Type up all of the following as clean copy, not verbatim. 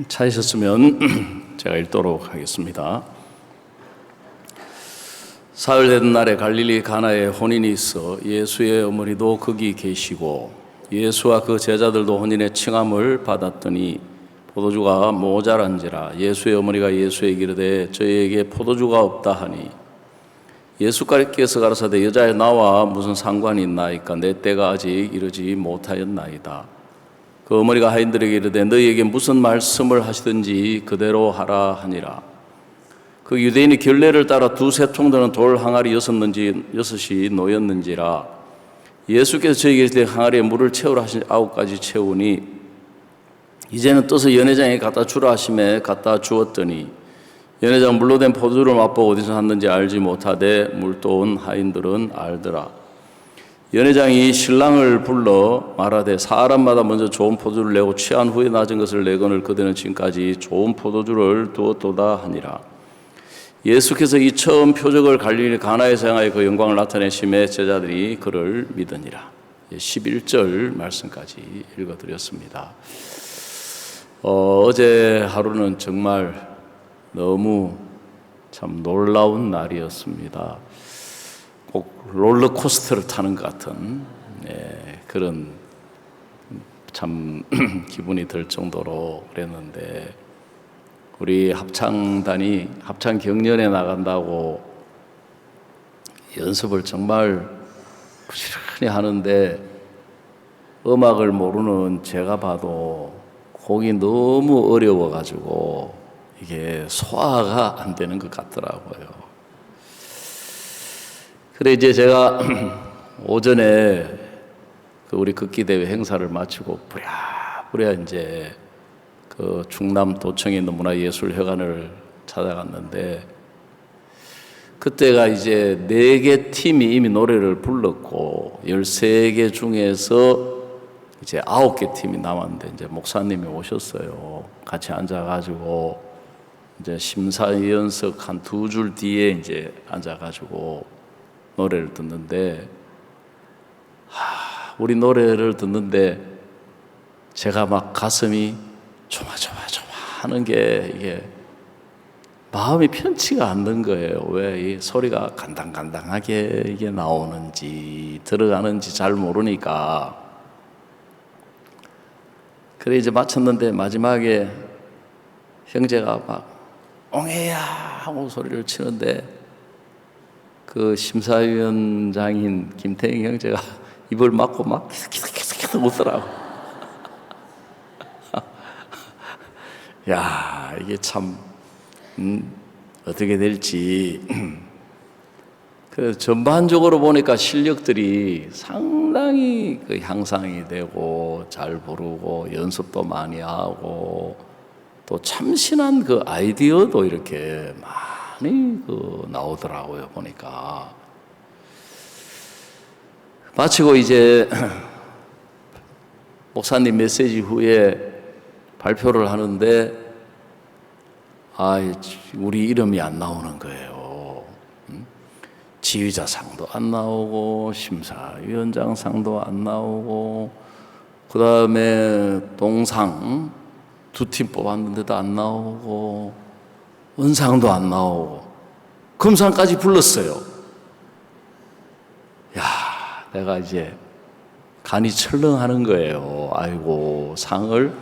찾으셨으면 제가 읽도록 하겠습니다. 사흘 되던 날에 갈릴리 가나에 혼인이 있어 예수의 어머니도 거기 계시고 예수와 그 제자들도 혼인의 칭함을 받았더니 포도주가 모자란지라 예수의 어머니가 예수에게 이르되 저희에게 포도주가 없다 하니 예수께서 가라사대 여자여 나와 무슨 상관이 있나이까 내 때가 아직 이르지 못하였나이다. 그 어머니가 하인들에게 이르되 너희에게 무슨 말씀을 하시든지 그대로 하라 하니라. 그 유대인이 결례를 따라 두세 통 되는 돌 항아리 여섯이 놓였는지라 예수께서 저희에게 이르되 항아리에 물을 채우라 하시니 9가지 채우니 이제는 떠서 연회장에 갖다 주라 하심에 갖다 주었더니 연회장 물로 된 포도주를 맛보고 어디서 샀는지 알지 못하되 물도 온 하인들은 알더라. 연회장이 신랑을 불러 말하되 사람마다 먼저 좋은 포도주를 내고 취한 후에 낮은 것을 내거늘 그대는 지금까지 좋은 포도주를 두었도다 하니라. 예수께서 이 처음 표적을 갈릴리 가나에서 행하여 그 영광을 나타내심에 제자들이 그를 믿으니라. 11절 말씀까지 읽어드렸습니다. 어제 하루는 정말 너무 참 놀라운 날이었습니다. 꼭 롤러코스터를 타는 것 같은 그런 참 기분이 들 정도로 그랬는데 우리 합창단이 합창 경연에 나간다고 연습을 정말 부지런히 하는데 음악을 모르는 제가 봐도 곡이 너무 어려워가지고 이게 소화가 안 되는 것 같더라고요. 그래 이제 제가 오전에 우리 극기대회 행사를 마치고 부랴부랴 이제 그 충남 도청에 있는 문화예술회관을 찾아갔는데 그때가 이제 4개 팀이 이미 노래를 불렀고 13개 중에서 이제 9개 팀이 남았는데 이제 목사님이 오셨어요. 같이 앉아가지고 이제 심사위원석 한 2줄 뒤에 이제 앉아가지고 노래를 듣는데 우리 노래를 듣는데 제가 막 가슴이 조마조마 하는 게 이게 마음이 편치가 않는 거예요. 왜 이 소리가 간당간당하게 이게 나오는지 들어가는지 잘 모르니까. 그래 이제 마쳤는데 마지막에 형제가 막 옹해야 하고 소리를 치는데 그 심사위원장인 김태형 형제가 입을 막고 막 계속 웃더라고. 야 이게 참 어떻게 될지. 그 전반적으로 보니까 실력들이 상당히 그 향상이 되고 잘 부르고 연습도 많이 하고 또 참신한 그 아이디어도 이렇게 많이 그 나오더라고요 보니까. 마치고 이제 목사님 메시지 후에 발표를 하는데 우리 이름이 안 나오는 거예요. 지휘자상도 안 나오고 심사위원장상도 안 나오고 그 다음에 동상 2팀 뽑았는데도 안 나오고 은상도 안 나오고 금상까지 불렀어요. 야, 내가 이제 간이 철렁하는 거예요. 아이고 상을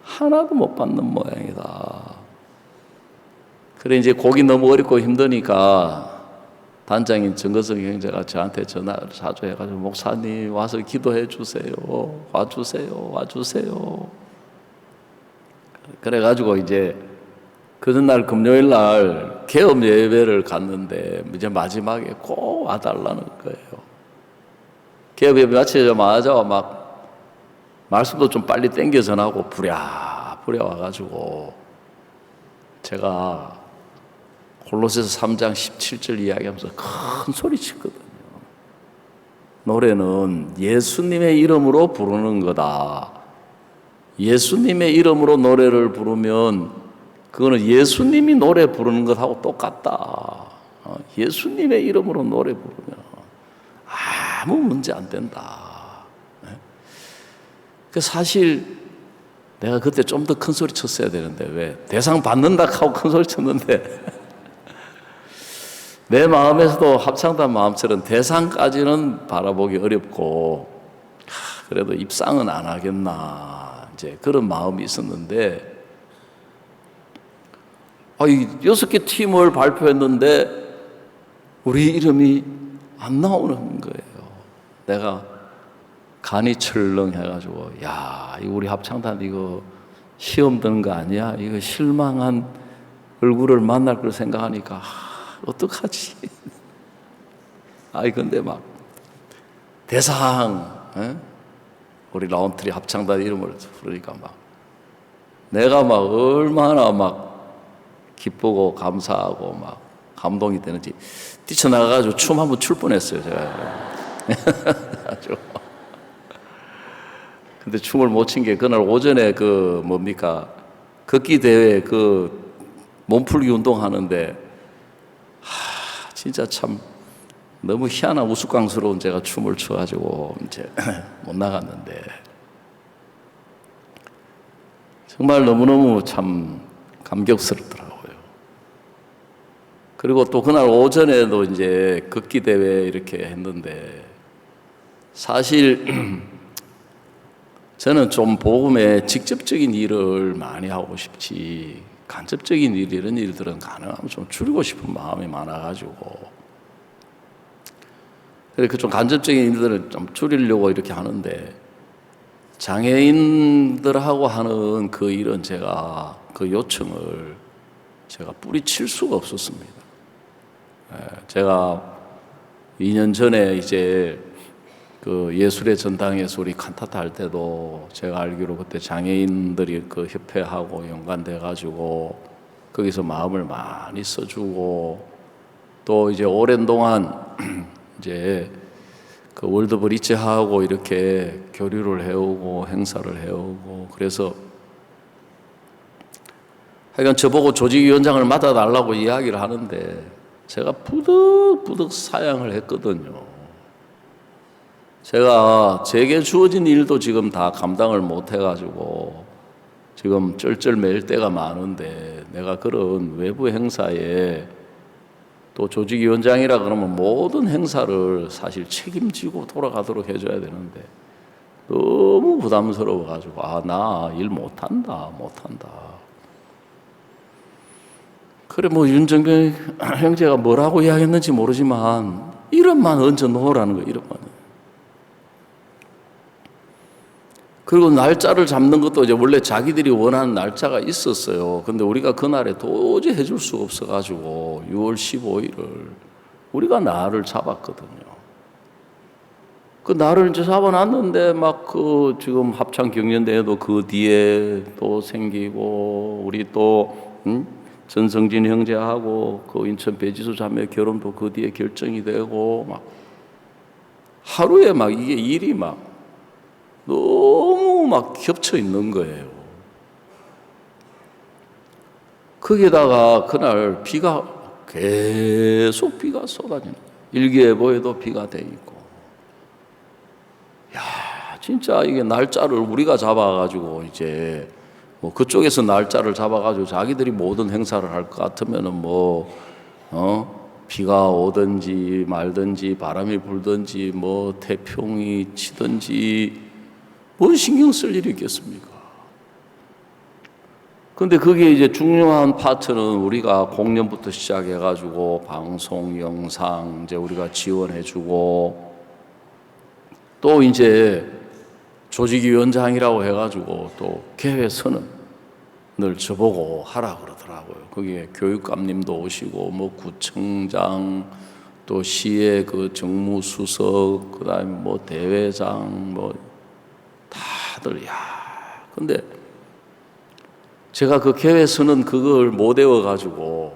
하나도 못 받는 모양이다. 그래 이제 곡이 너무 어렵고 힘드니까 단장인 정거성 형제가 저한테 전화를 자주 해가지고 목사님 와서 기도해 주세요. 와주세요. 그래가지고 이제 그 전날 금요일 날 개업 예배를 갔는데 이제 마지막에 꼭 와달라는 거예요. 개업 예배 마치자마자 막 말씀도 좀 빨리 땡겨 전하고 부랴부랴 와가지고 제가 골로새서 3장 17절 이야기하면서 큰 소리 치거든요. 노래는 예수님의 이름으로 부르는 거다. 예수님의 이름으로 노래를 부르면 그거는 예수님이 노래 부르는 것하고 똑같다. 예수님의 이름으로 노래 부르면 아무 문제 안 된다. 사실 내가 그때 좀 더 큰 소리 쳤어야 되는데 왜 대상 받는다 하고 큰 소리 쳤는데 내 마음에서도 합창단 마음처럼 대상까지는 바라보기 어렵고 그래도 입상은 안 하겠나 이제 그런 마음이 있었는데 이 6개 팀을 발표했는데 우리 이름이 안 나오는 거예요. 내가 간이 철렁해가지고 야, 이거 우리 합창단 이거 시험 드는 거 아니야? 이거 실망한 얼굴을 만날 걸 생각하니까 어떡하지? 근데 막 대상 우리 라운트리 합창단 이름을 부르니까 막 내가 막 얼마나 막 기쁘고 감사하고 막 감동이 되는지 뛰쳐나가가지고 춤 한번 출 뻔했어요 제가. 아주. 근데 춤을 못 춘 게 그날 오전에 그 뭡니까 걷기 대회 그 몸풀기 운동 하는데 진짜 참 너무 희한한 우스꽝스러운 제가 춤을 춰가지고 이제 못 나갔는데 정말 너무너무 참 감격스럽더라고요. 그리고 또 그날 오전에도 이제 걷기 대회 이렇게 했는데 사실 저는 좀 복음에 직접적인 일을 많이 하고 싶지 간접적인 일 이런 일들은 가능하면 좀 줄이고 싶은 마음이 많아가지고 그래서 좀 간접적인 일들을 좀 줄이려고 이렇게 하는데 장애인들하고 하는 그 일은 제가 그 요청을 제가 뿌리칠 수가 없었습니다. 제가 2년 전에 이제 그 예술의 전당에서 우리 칸타타 할 때도 제가 알기로 그때 장애인들이 그 협회하고 연관돼 가지고 거기서 마음을 많이 써주고 또 이제 오랜 동안 이제 그 월드 브릿지하고 이렇게 교류를 해오고 행사를 해오고 그래서 하여간 저보고 조직위원장을 맡아달라고 이야기를 하는데 제가 부득부득 사양을 했거든요. 제가 제게 주어진 일도 지금 다 감당을 못 해가지고 지금 쩔쩔맬 때가 많은데 내가 그런 외부 행사에 또 조직위원장이라 그러면 모든 행사를 사실 책임지고 돌아가도록 해줘야 되는데 너무 부담스러워가지고 나 일 못한다. 그래 윤정병 형제가 뭐라고 이야기했는지 모르지만 이름만 얹어 놓으라는 거예요. 이름만. 그리고 날짜를 잡는 것도 이제 원래 자기들이 원하는 날짜가 있었어요. 근데 우리가 그날에 도저히 해줄 수가 없어가지고 6월 15일을 우리가 날을 잡았거든요. 그 날을 이제 잡아놨는데 막 그 지금 합창 경연대회도 그 뒤에 또 생기고 우리 또 전성진 형제하고 그 인천 배지수 자매 결혼도 그 뒤에 결정이 되고 막 하루에 막 이게 일이 막 너무 막 겹쳐 있는 거예요. 거기다가 그날 계속 비가 쏟아지는 거예요. 일기예보에도 비가 돼 있고. 진짜 이게 날짜를 우리가 잡아가지고 이제 뭐 그쪽에서 날짜를 잡아가지고 자기들이 모든 행사를 할 것 같으면은 비가 오든지 말든지 바람이 불든지 뭐 태풍이 치든지 뭔 신경 쓸 일이 있겠습니까? 근데 그게 이제 중요한 파트는 우리가 공연부터 시작해가지고 방송, 영상 이제 우리가 지원해주고 또 이제 조직위원장이라고 해가지고 또 계획 선언을 저보고 하라 그러더라고요. 거기에 교육감님도 오시고 뭐 구청장 또 시의 그 정무수석 그다음에 뭐 대회장 뭐 다들 근데 제가 그 계획서는 그걸 못 외워가지고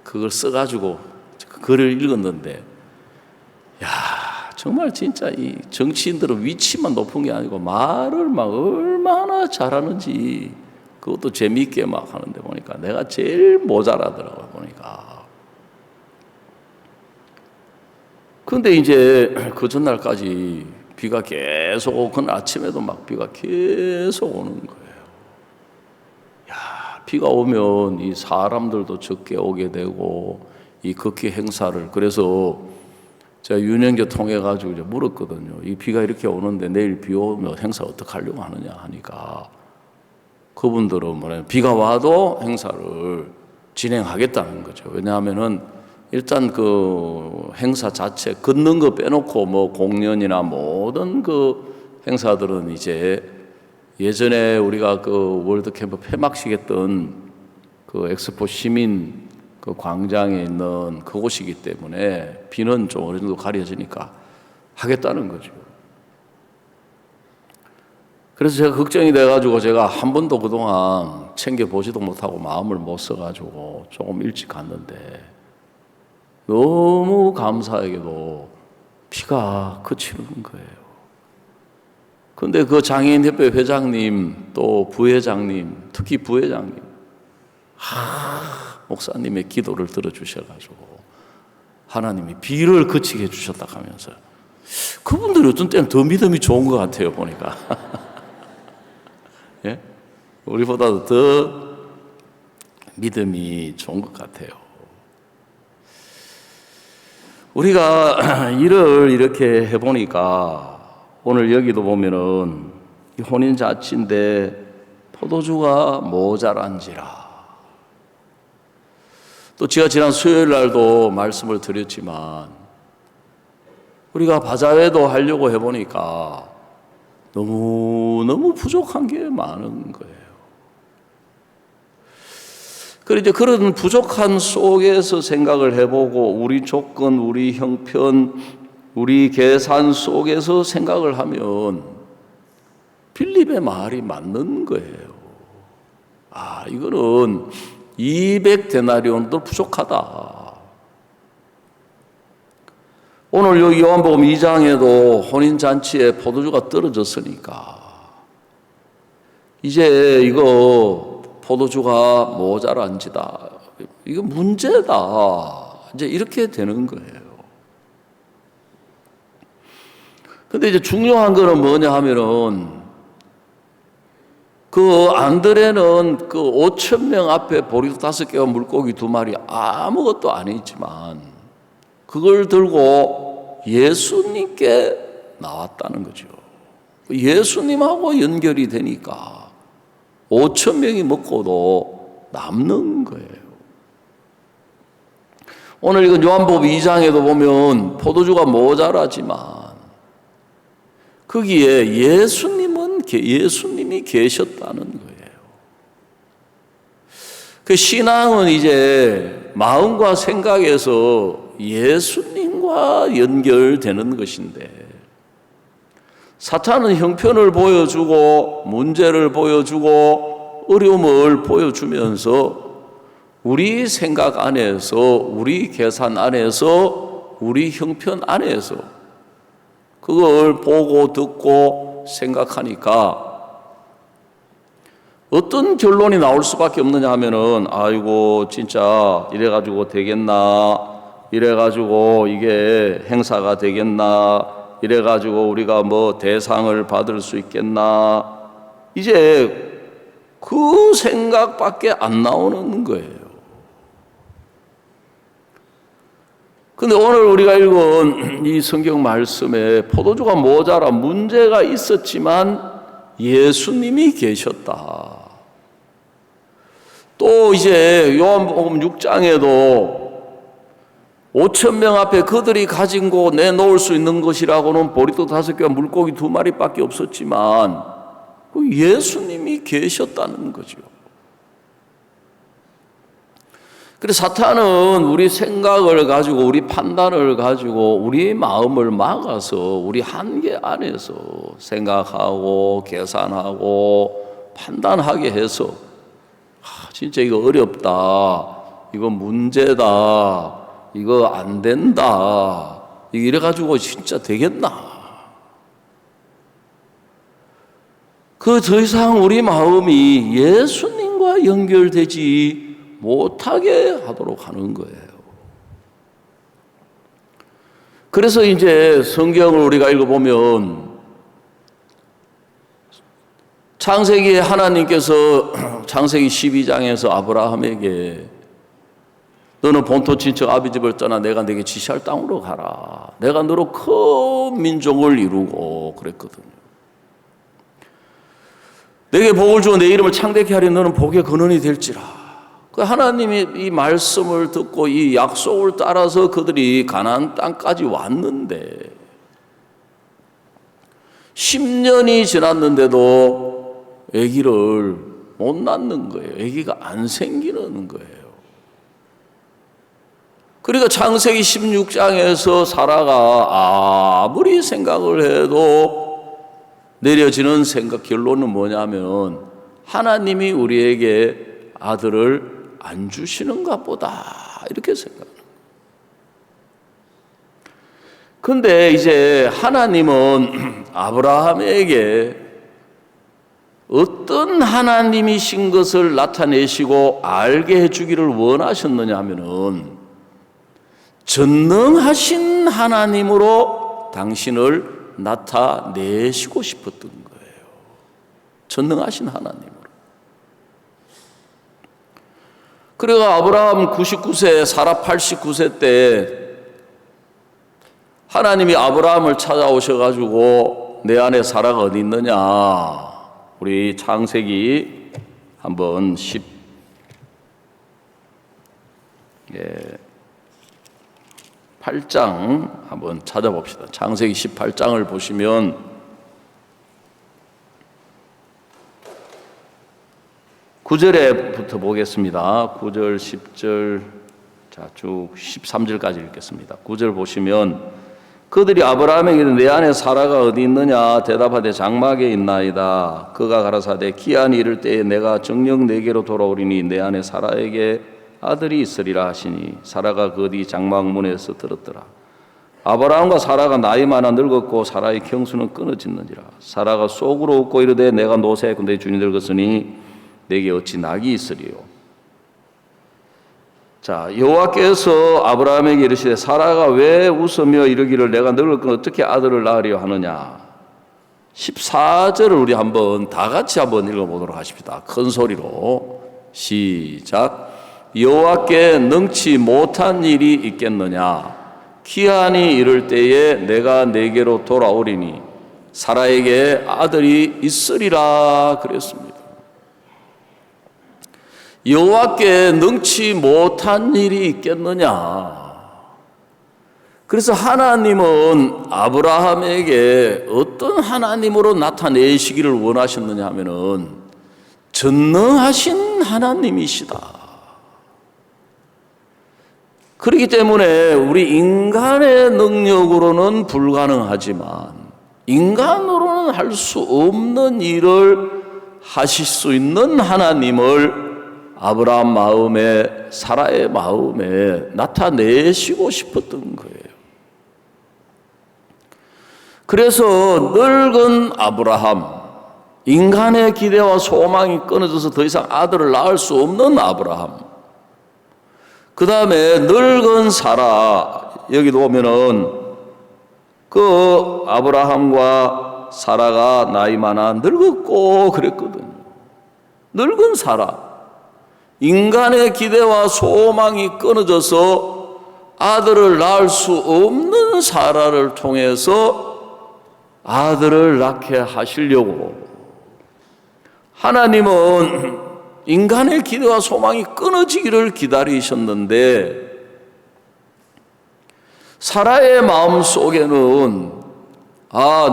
그걸 써가지고 그 글을 읽었는데 정말 진짜 이 정치인들은 위치만 높은 게 아니고 말을 막 얼마나 잘하는지 그것도 재미있게 막 하는데 보니까 내가 제일 모자라더라고요 보니까. 근데 이제 그 전날까지 비가 계속 오고 그날 아침에도 막 비가 계속 오는 거예요. 비가 오면 이 사람들도 적게 오게 되고 이 극히 행사를, 그래서 제가 윤영교 통해 가지고 이제 물었거든요. 이 비가 이렇게 오는데 내일 비 오면 행사 어떻게 하려고 하느냐 하니까 그분들은 뭐냐, 비가 와도 행사를 진행하겠다는 거죠. 왜냐하면은 일단 그 행사 자체 걷는 거 빼놓고 뭐 공연이나 모든 그 행사들은 이제 예전에 우리가 그 월드캠프 폐막식 했던 그 엑스포 시민 그 광장에 있는 그곳이기 때문에 비는 좀 어느 정도 가려지니까 하겠다는 거죠. 그래서 제가 걱정이 돼가지고 제가 한 번도 그동안 챙겨보지도 못하고 마음을 못 써가지고 조금 일찍 갔는데 너무 감사하게도 비가 그치는 거예요. 근데 그 장애인협회 회장님 또 부회장님, 특히 부회장님 목사님의 기도를 들어주셔가지고 하나님이 비를 그치게 해주셨다 하면서 그분들이 어떤 때는 더 믿음이 좋은 것 같아요 보니까. 예? 우리보다도 더 믿음이 좋은 것 같아요. 우리가 일을 이렇게 해보니까 오늘 여기도 보면은 혼인잔치인데 포도주가 모자란지라. 또 제가 지난 수요일 날도 말씀을 드렸지만 우리가 바자회도 하려고 해보니까 너무 부족한 게 많은 거예요. 그리고 이제 그런 부족한 속에서 생각을 해보고 우리 조건, 우리 형편, 우리 계산 속에서 생각을 하면 빌립의 말이 맞는 거예요. 아, 이거는 200데나리온도 부족하다. 오늘 여기 요한복음 2장에도 혼인잔치에 포도주가 떨어졌으니까 이제 이거 포도주가 모자란지다. 이거 문제다. 이제 이렇게 되는 거예요. 근데 이제 중요한 거는 뭐냐 하면은 그 안드레는 그 5,000명 앞에 보리도 5개와 물고기 2마리 아무것도 아니지만 그걸 들고 예수님께 나왔다는 거죠. 예수님하고 연결이 되니까 5,000명이 먹고도 남는 거예요. 오늘 이건 요한복음 2장에도 보면 포도주가 모자라지만 거기에 예수님이 계셨다는 거예요. 그 신앙은 이제 마음과 생각에서 예수님과 연결되는 것인데 사탄은 형편을 보여주고 문제를 보여주고 어려움을 보여주면서 우리 생각 안에서 우리 계산 안에서 우리 형편 안에서 그걸 보고 듣고 생각하니까 어떤 결론이 나올 수밖에 없느냐 하면은 아이고 진짜 이래가지고 되겠나, 이래가지고 이게 행사가 되겠나, 이래가지고 우리가 뭐 대상을 받을 수 있겠나, 이제 그 생각밖에 안 나오는 거예요. 근데 오늘 우리가 읽은 이 성경 말씀에 포도주가 모자라 문제가 있었지만 예수님이 계셨다. 또 이제 요한복음 6장에도 5,000명 앞에 그들이 가진 거 내놓을 수 있는 것이라고는 보리도 5개와 물고기 2마리밖에 없었지만 예수님이 계셨다는 거죠. 그래서 사탄은 우리 생각을 가지고 우리 판단을 가지고 우리 마음을 막아서 우리 한계 안에서 생각하고 계산하고 판단하게 해서 진짜 이거 어렵다, 이거 문제다, 이거 안 된다, 이래 가지고 진짜 되겠나? 그 더 이상 우리 마음이 예수님과 연결되지 못하게 하도록 하는 거예요. 그래서 이제 성경을 우리가 읽어보면 창세기에 하나님께서 창세기 12장에서 아브라함에게 너는 본토 친척 아비 집을 떠나 내가 네게 지시할 땅으로 가라. 내가 너로 큰 민족을 이루고 그랬거든요. 내게 복을 주어 내 이름을 창대케 하리. 너는 복의 근원이 될지라. 그 하나님이 이 말씀을 듣고 이 약속을 따라서 그들이 가나안 땅까지 왔는데 10년이 지났는데도 아기를 못 낳는 거예요. 아기가 안 생기는 거예요. 그러니까 창세기 16장에서 사라가 아무리 생각을 해도 내려지는 생각 결론은 뭐냐면 하나님이 우리에게 아들을 안 주시는가 보다 이렇게 생각해요. 근데 이제 하나님은 아브라함에게 어떤 하나님이신 것을 나타내시고 알게 해주기를 원하셨느냐 하면은 전능하신 하나님으로 당신을 나타내시고 싶었던 거예요. 전능하신 하나님으로. 그래서 아브라함 99세, 사라 89세 때 하나님이 아브라함을 찾아오셔가지고 내 안에 사라가 어디 있느냐. 우리 창세기 한번 18장 한번 찾아봅시다. 창세기 18장을 보시면 (9절에부터) 보겠습니다. 9절, 10절, 쭉 13절까지 읽겠습니다. 9절 보시면 그들이 아브라함에게 내 안에 사라가 어디 있느냐 대답하되 장막에 있나이다. 그가 가라사대 기한이 이를 때에 내가 정녕 내게로 돌아오리니 내 안에 사라에게 아들이 있으리라 하시니 사라가 그 뒤 장막문에서 들었더라. 아브라함과 사라가 나이 많아 늙었고 사라의 경수는 끊어졌느니라. 사라가 속으로 웃고 이르되 내가 노쇠하였고 내 주인이 늙었으니 내게 어찌 낙이 있으리요. 자, 여호와께서 아브라함에게 이르시되 사라가 왜 웃으며 이르기를 내가 늙었건 어떻게 아들을 낳으려 하느냐. 14절을 우리 한번 다 같이 한번 읽어보도록 하십시다. 큰 소리로 시작. 여호와께 능치 못한 일이 있겠느냐. 기한이 이를 때에 내가 내게로 돌아오리니 사라에게 아들이 있으리라 그랬습니다. 여호와께 능치 못한 일이 있겠느냐. 그래서 하나님은 아브라함에게 어떤 하나님으로 나타내시기를 원하셨느냐 하면은 전능하신 하나님이시다. 그렇기 때문에 우리 인간의 능력으로는 불가능하지만 인간으로는 할 수 없는 일을 하실 수 있는 하나님을 아브라함 마음에 사라의 마음에 나타내시고 싶었던 거예요. 그래서 늙은 아브라함, 인간의 기대와 소망이 끊어져서 더 이상 아들을 낳을 수 없는 아브라함, 그 다음에 늙은 사라, 여기도 보면은 그 아브라함과 사라가 나이 많아 늙었고 그랬거든요. 늙은 사라, 인간의 기대와 소망이 끊어져서 아들을 낳을 수 없는 사라를 통해서 아들을 낳게 하시려고 하나님은 인간의 기대와 소망이 끊어지기를 기다리셨는데 사라의 마음 속에는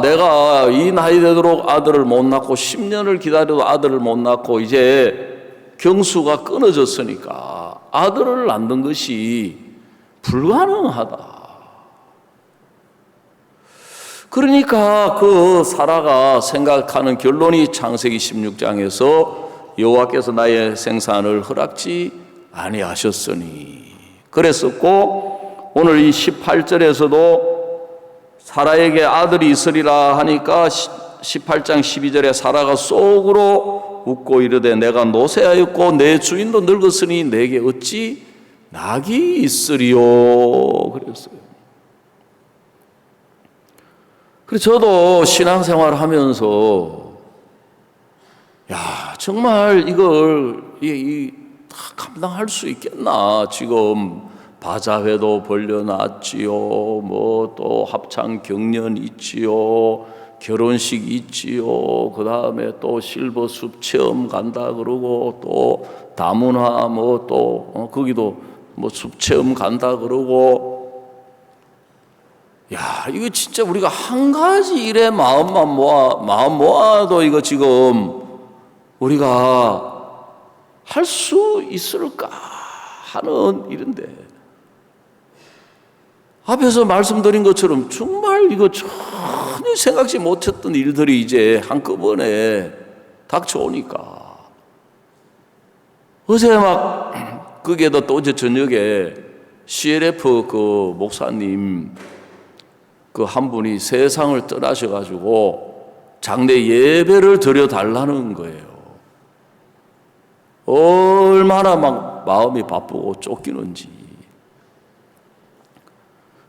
내가 이 나이 되도록 아들을 못 낳고 10년을 기다려도 아들을 못 낳고 이제 경수가 끊어졌으니까 아들을 낳는 것이 불가능하다. 그러니까 그 사라가 생각하는 결론이 창세기 16장에서 여호와께서 나의 생산을 허락지 아니하셨으니 그랬었고, 오늘 이 18절에서도 사라에게 아들이 있으리라 하니까 18장 12절에 사라가 속으로 웃고 이르되 내가 노쇠하였고 내 주인도 늙었으니 내게 어찌 낙이 있으리요 그랬어요. 그래서 저도 신앙생활을 하면서 야, 정말 이걸 감당할 수 있겠나? 지금 바자회도 벌려놨지요. 뭐 또 합창 경연 있지요. 결혼식 있지요. 그 다음에 또 실버숲 체험 간다 그러고 또 다문화 뭐 또 거기도 뭐 숲 체험 간다 그러고. 야, 이거 진짜 우리가 한 가지 일에 마음 모아도 이거 지금 우리가 할 수 있을까 하는 일인데, 앞에서 말씀드린 것처럼 정말 이거 전혀 생각지 못했던 일들이 이제 한꺼번에 닥쳐오니까, 어제 막 거기에다 또 어제 저녁에 CLF 그 목사님 그 한 분이 세상을 떠나셔가지고 장례 예배를 드려달라는 거예요. 얼마나 막 마음이 바쁘고 쫓기는지.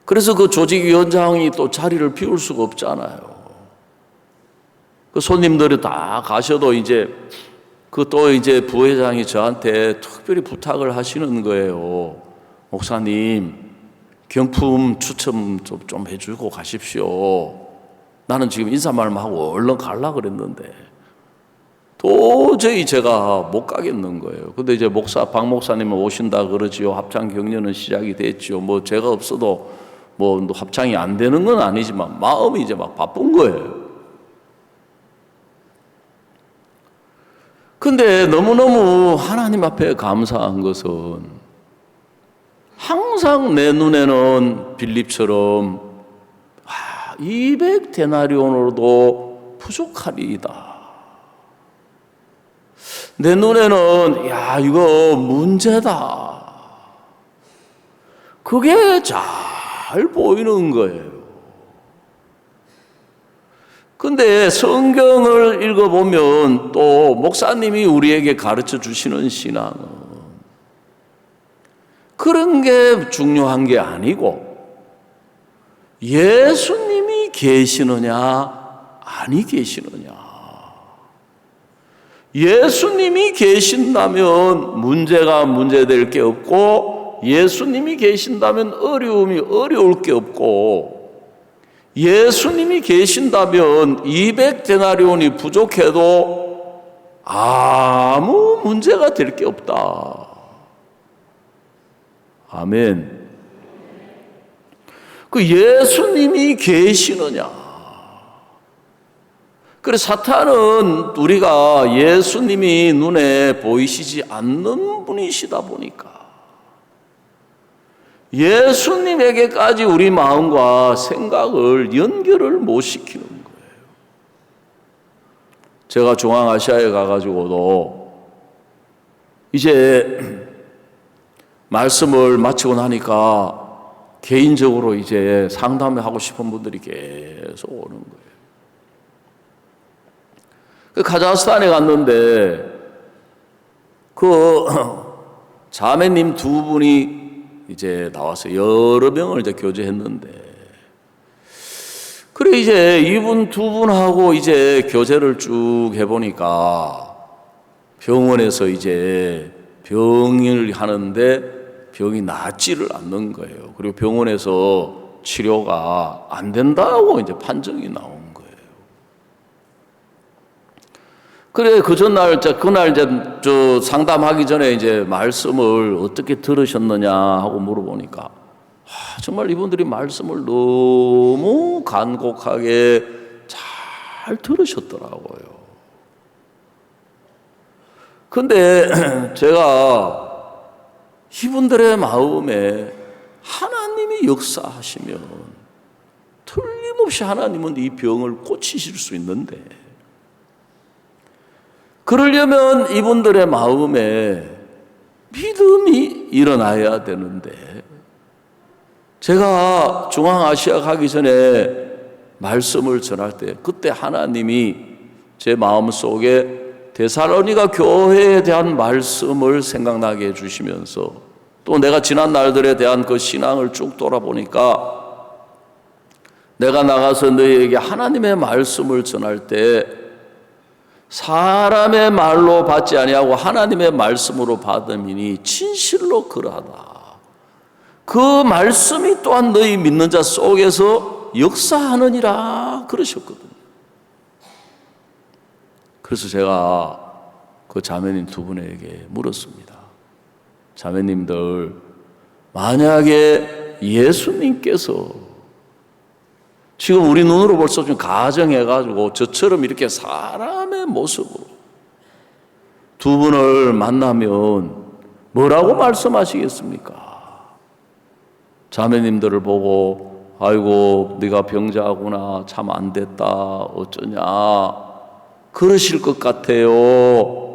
그래서 그 조직위원장이 또 자리를 비울 수가 없잖아요. 그 손님들이 다 가셔도 이제 그 또 이제 부회장이 저한테 특별히 부탁을 하시는 거예요. 목사님, 경품 추첨 좀 해주고 가십시오. 나는 지금 인사말만 하고 얼른 가려고 그랬는데 도저히 제가 못 가겠는 거예요. 근데 이제 박 목사님은 오신다 그러지요. 합창 경연은 시작이 됐지요. 뭐 제가 없어도 뭐 합창이 안 되는 건 아니지만 마음이 이제 막 바쁜 거예요. 근데 너무너무 하나님 앞에 감사한 것은 항상 내 눈에는 빌립처럼 200데나리온으로도 부족하리이다. 내 눈에는 야, 이거 문제다. 그게 잘 보이는 거예요. 근데 성경을 읽어보면 또 목사님이 우리에게 가르쳐 주시는 신앙은 그런 게 중요한 게 아니고 예수님이 계시느냐 아니 계시느냐. 예수님이 계신다면 문제가 문제될 게 없고, 예수님이 계신다면 어려움이 어려울 게 없고, 예수님이 계신다면 200데나리온이 부족해도 아무 문제가 될 게 없다. 아멘. 그 예수님이 계시느냐. 그래서 사탄은 우리가 예수님이 눈에 보이시지 않는 분이시다 보니까 예수님에게까지 우리 마음과 생각을 연결을 못 시키는 거예요. 제가 중앙아시아에 가가지고도 이제 말씀을 마치고 나니까 개인적으로 이제 상담하고 싶은 분들이 계속 오는 거예요. 그 카자흐스탄에 갔는데 그 자매님 두 분이 이제 나와서 여러 명을 이제 교제했는데, 그래 이제 이분 두 분하고 이제 교제를 쭉 해보니까 병원에서 이제 병을 하는데 병이 낫지를 않는 거예요. 그리고 병원에서 치료가 안 된다고 이제 판정이 나온 거예요. 그래 그날 이제 저 상담하기 전에 이제 말씀을 어떻게 들으셨느냐 하고 물어보니까 정말 이분들이 말씀을 너무 간곡하게 잘 들으셨더라고요. 근데 제가 이분들의 마음에 하나님이 역사하시면 틀림없이 하나님은 이 병을 고치실 수 있는데, 그러려면 이분들의 마음에 믿음이 일어나야 되는데, 제가 중앙아시아 가기 전에 말씀을 전할 때 그때 하나님이 제 마음속에 데살로니가 교회에 대한 말씀을 생각나게 해주시면서 또 내가 지난 날들에 대한 그 신앙을 쭉 돌아보니까 내가 나가서 너희에게 하나님의 말씀을 전할 때 사람의 말로 받지 아니하고 하나님의 말씀으로 받음이니 진실로 그러하다. 그 말씀이 또한 너희 믿는 자 속에서 역사하느니라 그러셨거든요. 그래서 제가 그 자매님 두 분에게 물었습니다. 자매님들, 만약에 예수님께서 지금 우리 눈으로 벌써 좀 가정해가지고 저처럼 이렇게 사람의 모습으로 두 분을 만나면 뭐라고 말씀하시겠습니까? 자매님들을 보고 아이고 네가 병자구나, 참 안 됐다, 어쩌냐 그러실 것 같아요.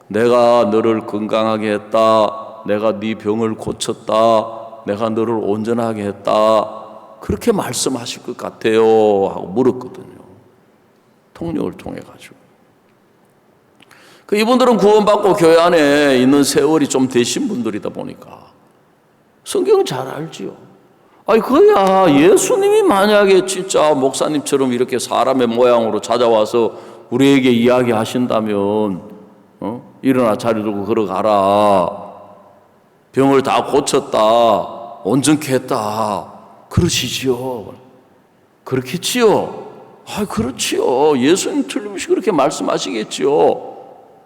내가 너를 건강하게 했다, 내가 네 병을 고쳤다, 내가 너를 온전하게 했다, 그렇게 말씀하실 것 같아요 하고 물었거든요. 통역을 통해 가지고. 이분들은 구원받고 교회 안에 있는 세월이 좀 되신 분들이다 보니까 성경은 잘 알지요. 아니 그야 예수님이 만약에 진짜 목사님처럼 이렇게 사람의 모양으로 찾아와서 우리에게 이야기하신다면 일어나 자리 들고 걸어가라, 병을 다 고쳤다, 온전케 했다 그러시지요. 그렇겠지요. 아, 그렇지요. 예수님 틀림없이 그렇게 말씀하시겠지요.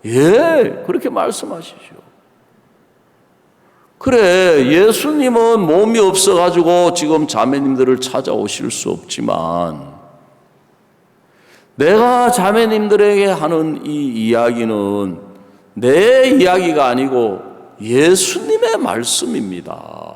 예, 그렇게 말씀하시죠. 그래, 예수님은 몸이 없어가지고 지금 자매님들을 찾아오실 수 없지만 내가 자매님들에게 하는 이 이야기는 내 이야기가 아니고 예수님의 말씀입니다.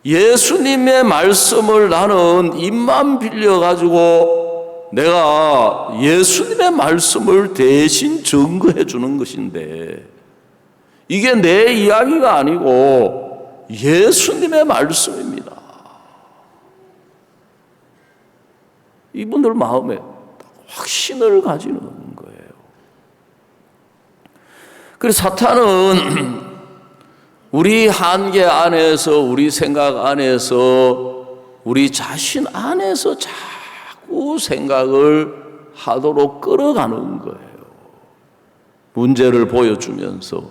예수님의 말씀을 나는 입만 빌려가지고 내가 예수님의 말씀을 대신 증거해 주는 것인데 이게 내 이야기가 아니고 예수님의 말씀입니다. 이분들 마음에 확신을 가지는 거예요. 그래서 사탄은 우리 한계 안에서, 우리 생각 안에서, 우리 자신 안에서 자꾸 생각을 하도록 끌어가는 거예요. 문제를 보여주면서,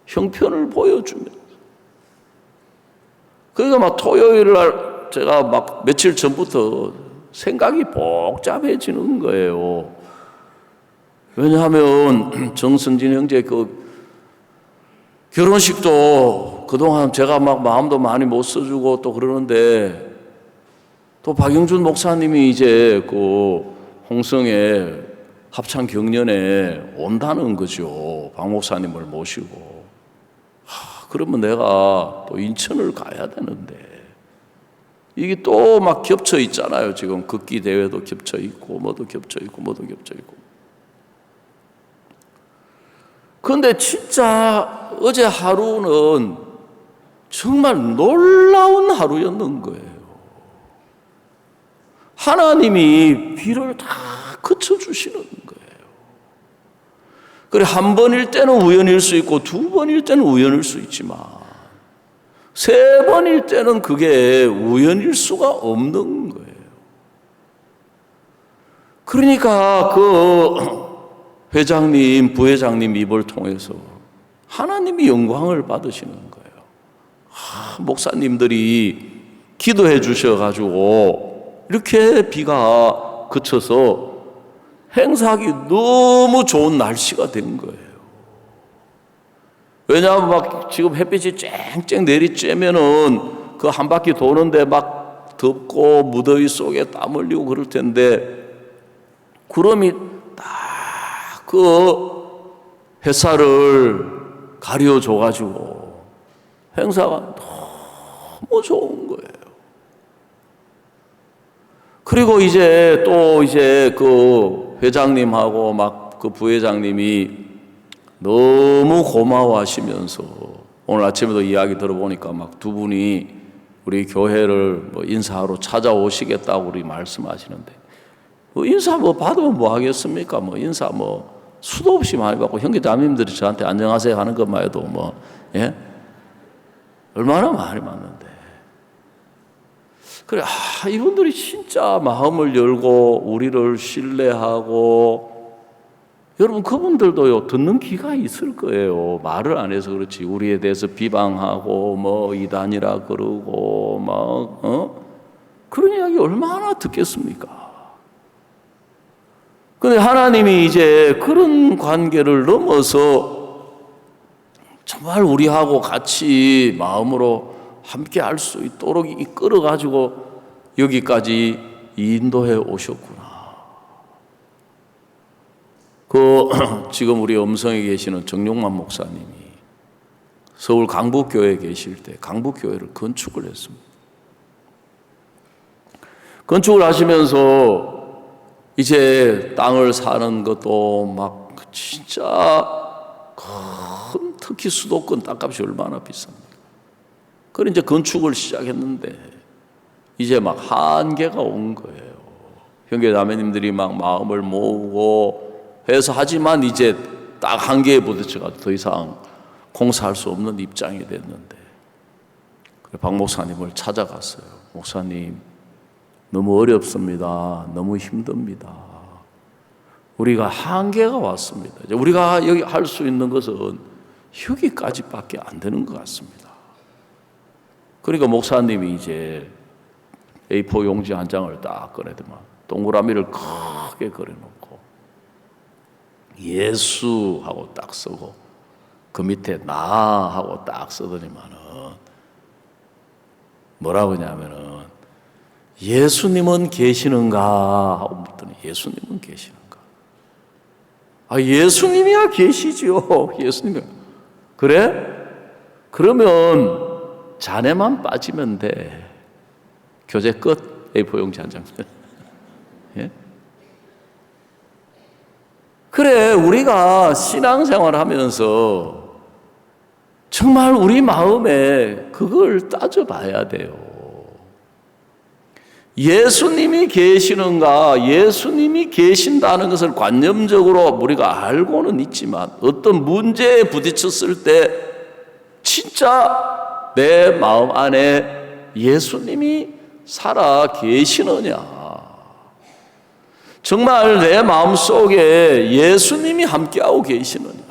형편을 보여주면서. 그러니까 막 토요일 날 제가 막 며칠 전부터 생각이 복잡해지는 거예요. 왜냐하면 정승진 형제 그 결혼식도 그동안 제가 막 마음도 많이 못 써주고 또 그러는데 또 박영준 목사님이 이제 그 홍성에 합창 경연에 온다는 거죠. 박 목사님을 모시고. 그러면 내가 또 인천을 가야 되는데 이게 또 막 겹쳐 있잖아요. 지금 극기 대회도 겹쳐 있고 뭐도 겹쳐 있고 뭐도 겹쳐 있고. 그런데 진짜 어제 하루는 정말 놀라운 하루였는 거예요. 하나님이 비를 다 그쳐주시는 거예요. 그래, 한 번일 때는 우연일 수 있고 두 번일 때는 우연일 수 있지만 세 번일 때는 그게 우연일 수가 없는 거예요. 그러니까 그 회장님, 부회장님 입을 통해서 하나님이 영광을 받으시는 거예요. 목사님들이 기도해 주셔가지고 이렇게 비가 그쳐서 행사하기 너무 좋은 날씨가 된 거예요. 왜냐하면 막 지금 햇빛이 쨍쨍 내리쬐면은 그 한 바퀴 도는데 막 덥고 무더위 속에 땀 흘리고 그럴 텐데 구름이 그 햇살을 가려줘가지고 행사가 너무 좋은 거예요. 그리고 이제 또 그 회장님하고 막 그 부회장님이 너무 고마워하시면서 오늘 아침에도 이야기 들어보니까 막 두 분이 우리 교회를 뭐 인사하러 찾아오시겠다고 우리 말씀하시는데 뭐 인사 뭐 받으면 뭐 하겠습니까? 뭐 인사 뭐 수도 없이 많이 받고 형제 자매님들이 저한테 안녕하세요 하는 것만 해도 뭐 예? 얼마나 많이 받는데. 그래, 이분들이 진짜 마음을 열고 우리를 신뢰하고 여러분 그분들도요 듣는 귀가 있을 거예요. 말을 안 해서 그렇지 우리에 대해서 비방하고 뭐 이단이라 그러고 막 그런 이야기 얼마나 듣겠습니까? 근데 하나님이 이제 그런 관계를 넘어서 정말 우리하고 같이 마음으로 함께 할 수 있도록 이끌어 가지고 여기까지 인도해 오셨구나. 지금 우리 음성에 계시는 정용만 목사님이 서울 강북교회에 계실 때 강북교회를 건축을 했습니다. 건축을 하시면서 이제 땅을 사는 것도 막 진짜 특히 수도권 땅값이 얼마나 비쌉니까? 그래 이제 건축을 시작했는데 이제 막 한계가 온 거예요. 형제 자매님들이 막 마음을 모으고 해서 하지만 이제 딱 한계에 부딪혀가지고 더 이상 공사할 수 없는 입장이 됐는데 박 목사님을 찾아갔어요. 목사님 너무 어렵습니다. 너무 힘듭니다. 우리가 한계가 왔습니다. 이제 우리가 여기 할 수 있는 것은 여기까지밖에 안 되는 것 같습니다. 그러니까 목사님이 이제 A4 용지 한 장을 딱 꺼내더만 동그라미를 크게 그려놓고 예수 하고 딱 쓰고 그 밑에 나 하고 딱 쓰더니만은 뭐라고 하냐면은 예수님은 계시는가 하고 묻더니 예수님은 계시는가? 아 예수님이야 계시지요. 예수님이야. 그래? 그러면 자네만 빠지면 돼. 교재 끝. A4 용지 한 장. 예? 그래 우리가 신앙생활 하면서 정말 우리 마음에 그걸 따져봐야 돼요. 예수님이 계시는가, 예수님이 계신다는 것을 관념적으로 우리가 알고는 있지만 어떤 문제에 부딪혔을 때 진짜 내 마음 안에 예수님이 살아 계시느냐, 정말 내 마음 속에 예수님이 함께하고 계시느냐,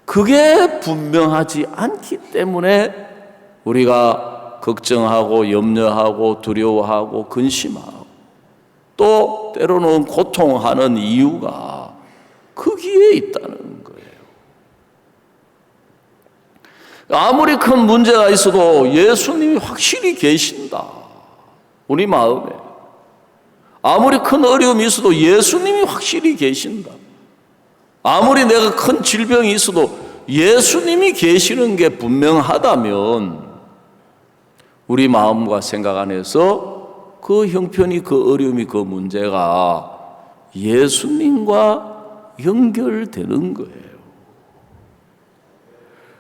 그게 분명하지 않기 때문에 우리가 걱정하고 염려하고 두려워하고 근심하고 또 때로는 고통하는 이유가 거기에 있다는 거예요. 아무리 큰 문제가 있어도 예수님이 확실히 계신다. 우리 마음에 아무리 큰 어려움이 있어도 예수님이 확실히 계신다. 아무리 내가 큰 질병이 있어도 예수님이 계시는 게 분명하다면 우리 마음과 생각 안에서 그 형편이, 그 어려움이, 그 문제가 예수님과 연결되는 거예요.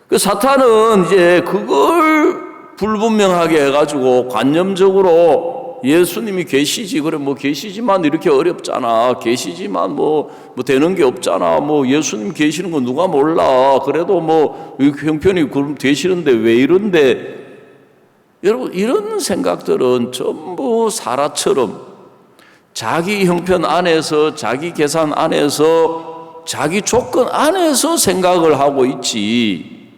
그 사탄은 이제 그걸 불분명하게 해가지고 관념적으로 예수님이 계시지, 그래 뭐 계시지만 이렇게 어렵잖아, 계시지만 뭐 되는 게 없잖아, 뭐 예수님 계시는 거 누가 몰라, 그래도 뭐 형편이 그럼 되시는데 왜 이런데. 여러분 이런 생각들은 전부 사라처럼 자기 형편 안에서, 자기 계산 안에서, 자기 조건 안에서 생각을 하고 있지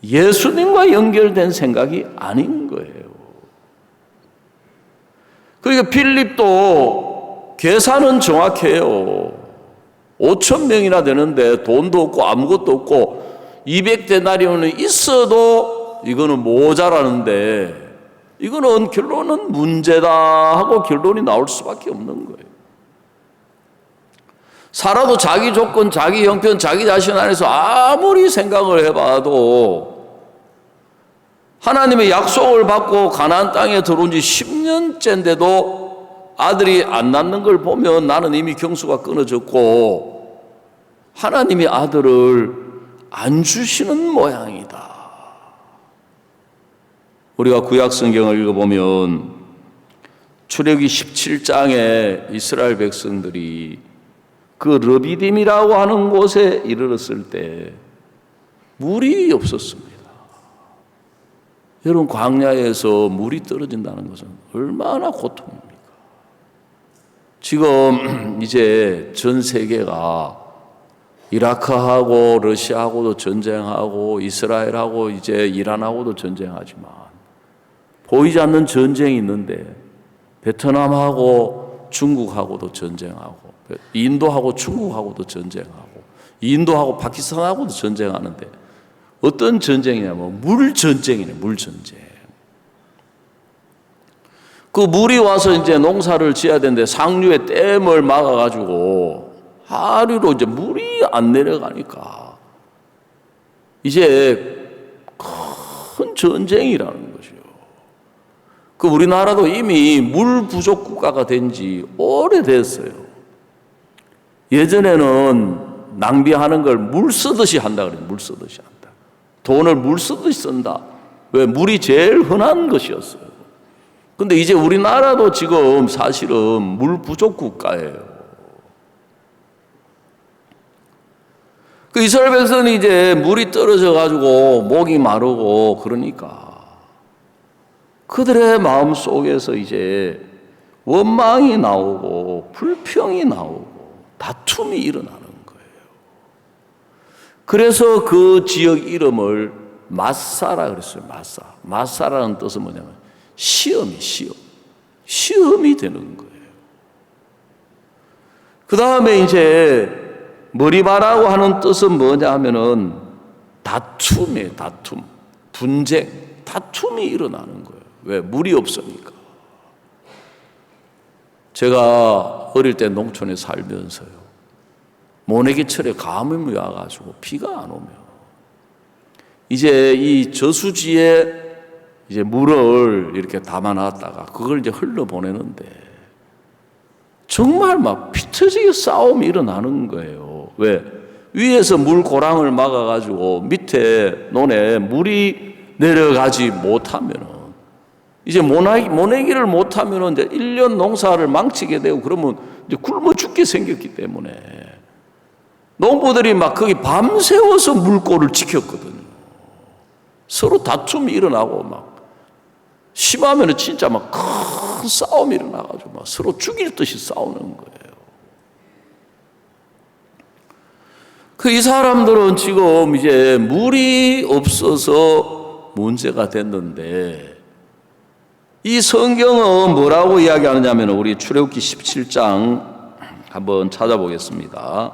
예수님과 연결된 생각이 아닌 거예요. 그러니까 빌립도 계산은 정확해요. 5,000명이나 되는데 돈도 없고 아무것도 없고 200데나리온은 있어도 이거는 모자라는데 이거는 결론은 문제다 하고 결론이 나올 수밖에 없는 거예요. 살아도 자기 조건, 자기 형편, 자기 자신 안에서 아무리 생각을 해봐도 하나님의 약속을 받고 가나안 땅에 들어온 지 10년째인데도 아들이 안 낳는 걸 보면 나는 이미 경수가 끊어졌고 하나님이 아들을 안 주시는 모양이다. 우리가 구약 성경을 읽어보면 출애굽기 17장에 이스라엘 백성들이 그 르비딤이라고 하는 곳에 이르렀을 때 물이 없었습니다. 여러분 광야에서 물이 떨어진다는 것은 얼마나 고통입니까? 지금 이제 전 세계가 이라크하고 러시아하고도 전쟁하고 이스라엘하고 이제 이란하고도 전쟁하지만 보이지 않는 전쟁이 있는데 베트남하고 중국하고도 전쟁하고 인도하고 중국하고도 전쟁하고 인도하고 파키스탄하고도 전쟁하는데 어떤 전쟁이냐면 물전쟁이네. 물전쟁. 그 물이 와서 이제 농사를 지어야 되는데 상류에 댐을 막아가지고 하류로 이제 물이 안 내려가니까 이제 큰 전쟁이라는 거죠. 그 우리나라도 이미 물 부족 국가가 된 지 오래됐어요. 예전에는 낭비하는 걸 물 쓰듯이 한다 그래요. 물 쓰듯이 한다. 돈을 물 쓰듯이 쓴다. 왜? 물이 제일 흔한 것이었어요. 근데 이제 우리나라도 지금 사실은 물 부족 국가예요. 그 이스라엘 백성이 이제 물이 떨어져 가지고 목이 마르고 그러니까 그들의 마음 속에서 이제 원망이 나오고 불평이 나오고 다툼이 일어나는 거예요. 그래서 그 지역 이름을 마사라 그랬어요. 마사라는 뜻은 뭐냐면 시험이 되는 거예요. 그 다음에 이제 머리바라고 하는 뜻은 뭐냐 하면은 다툼이에요. 다툼, 분쟁, 다툼이 일어나는 거예요. 왜? 물이 없으니까. 제가 어릴 때 농촌에 살면서요, 모내기철에 가뭄이 와가지고 비가 안 오면 이제 이 저수지에 이제 물을 이렇게 담아놨다가 그걸 이제 흘러보내는데 정말 막 피 터지게 싸움이 일어나는 거예요. 왜? 위에서 물 고랑을 막아가지고 밑에 논에 물이 내려가지 못하면은 이제 모내기를 못하면은 이제 1년 농사를 망치게 되고 그러면 이제 굶어 죽게 생겼기 때문에 농부들이 막 거기 밤새워서 물꼬를 지켰거든요. 서로 다툼이 일어나고 막 심하면은 진짜 막 큰 싸움이 일어나가지고 막 서로 죽일 듯이 싸우는 거예요. 이 사람들은 지금 이제 물이 없어서 문제가 됐는데 이 성경은 뭐라고 이야기하느냐면 우리 출애굽기 17장 한번 찾아보겠습니다.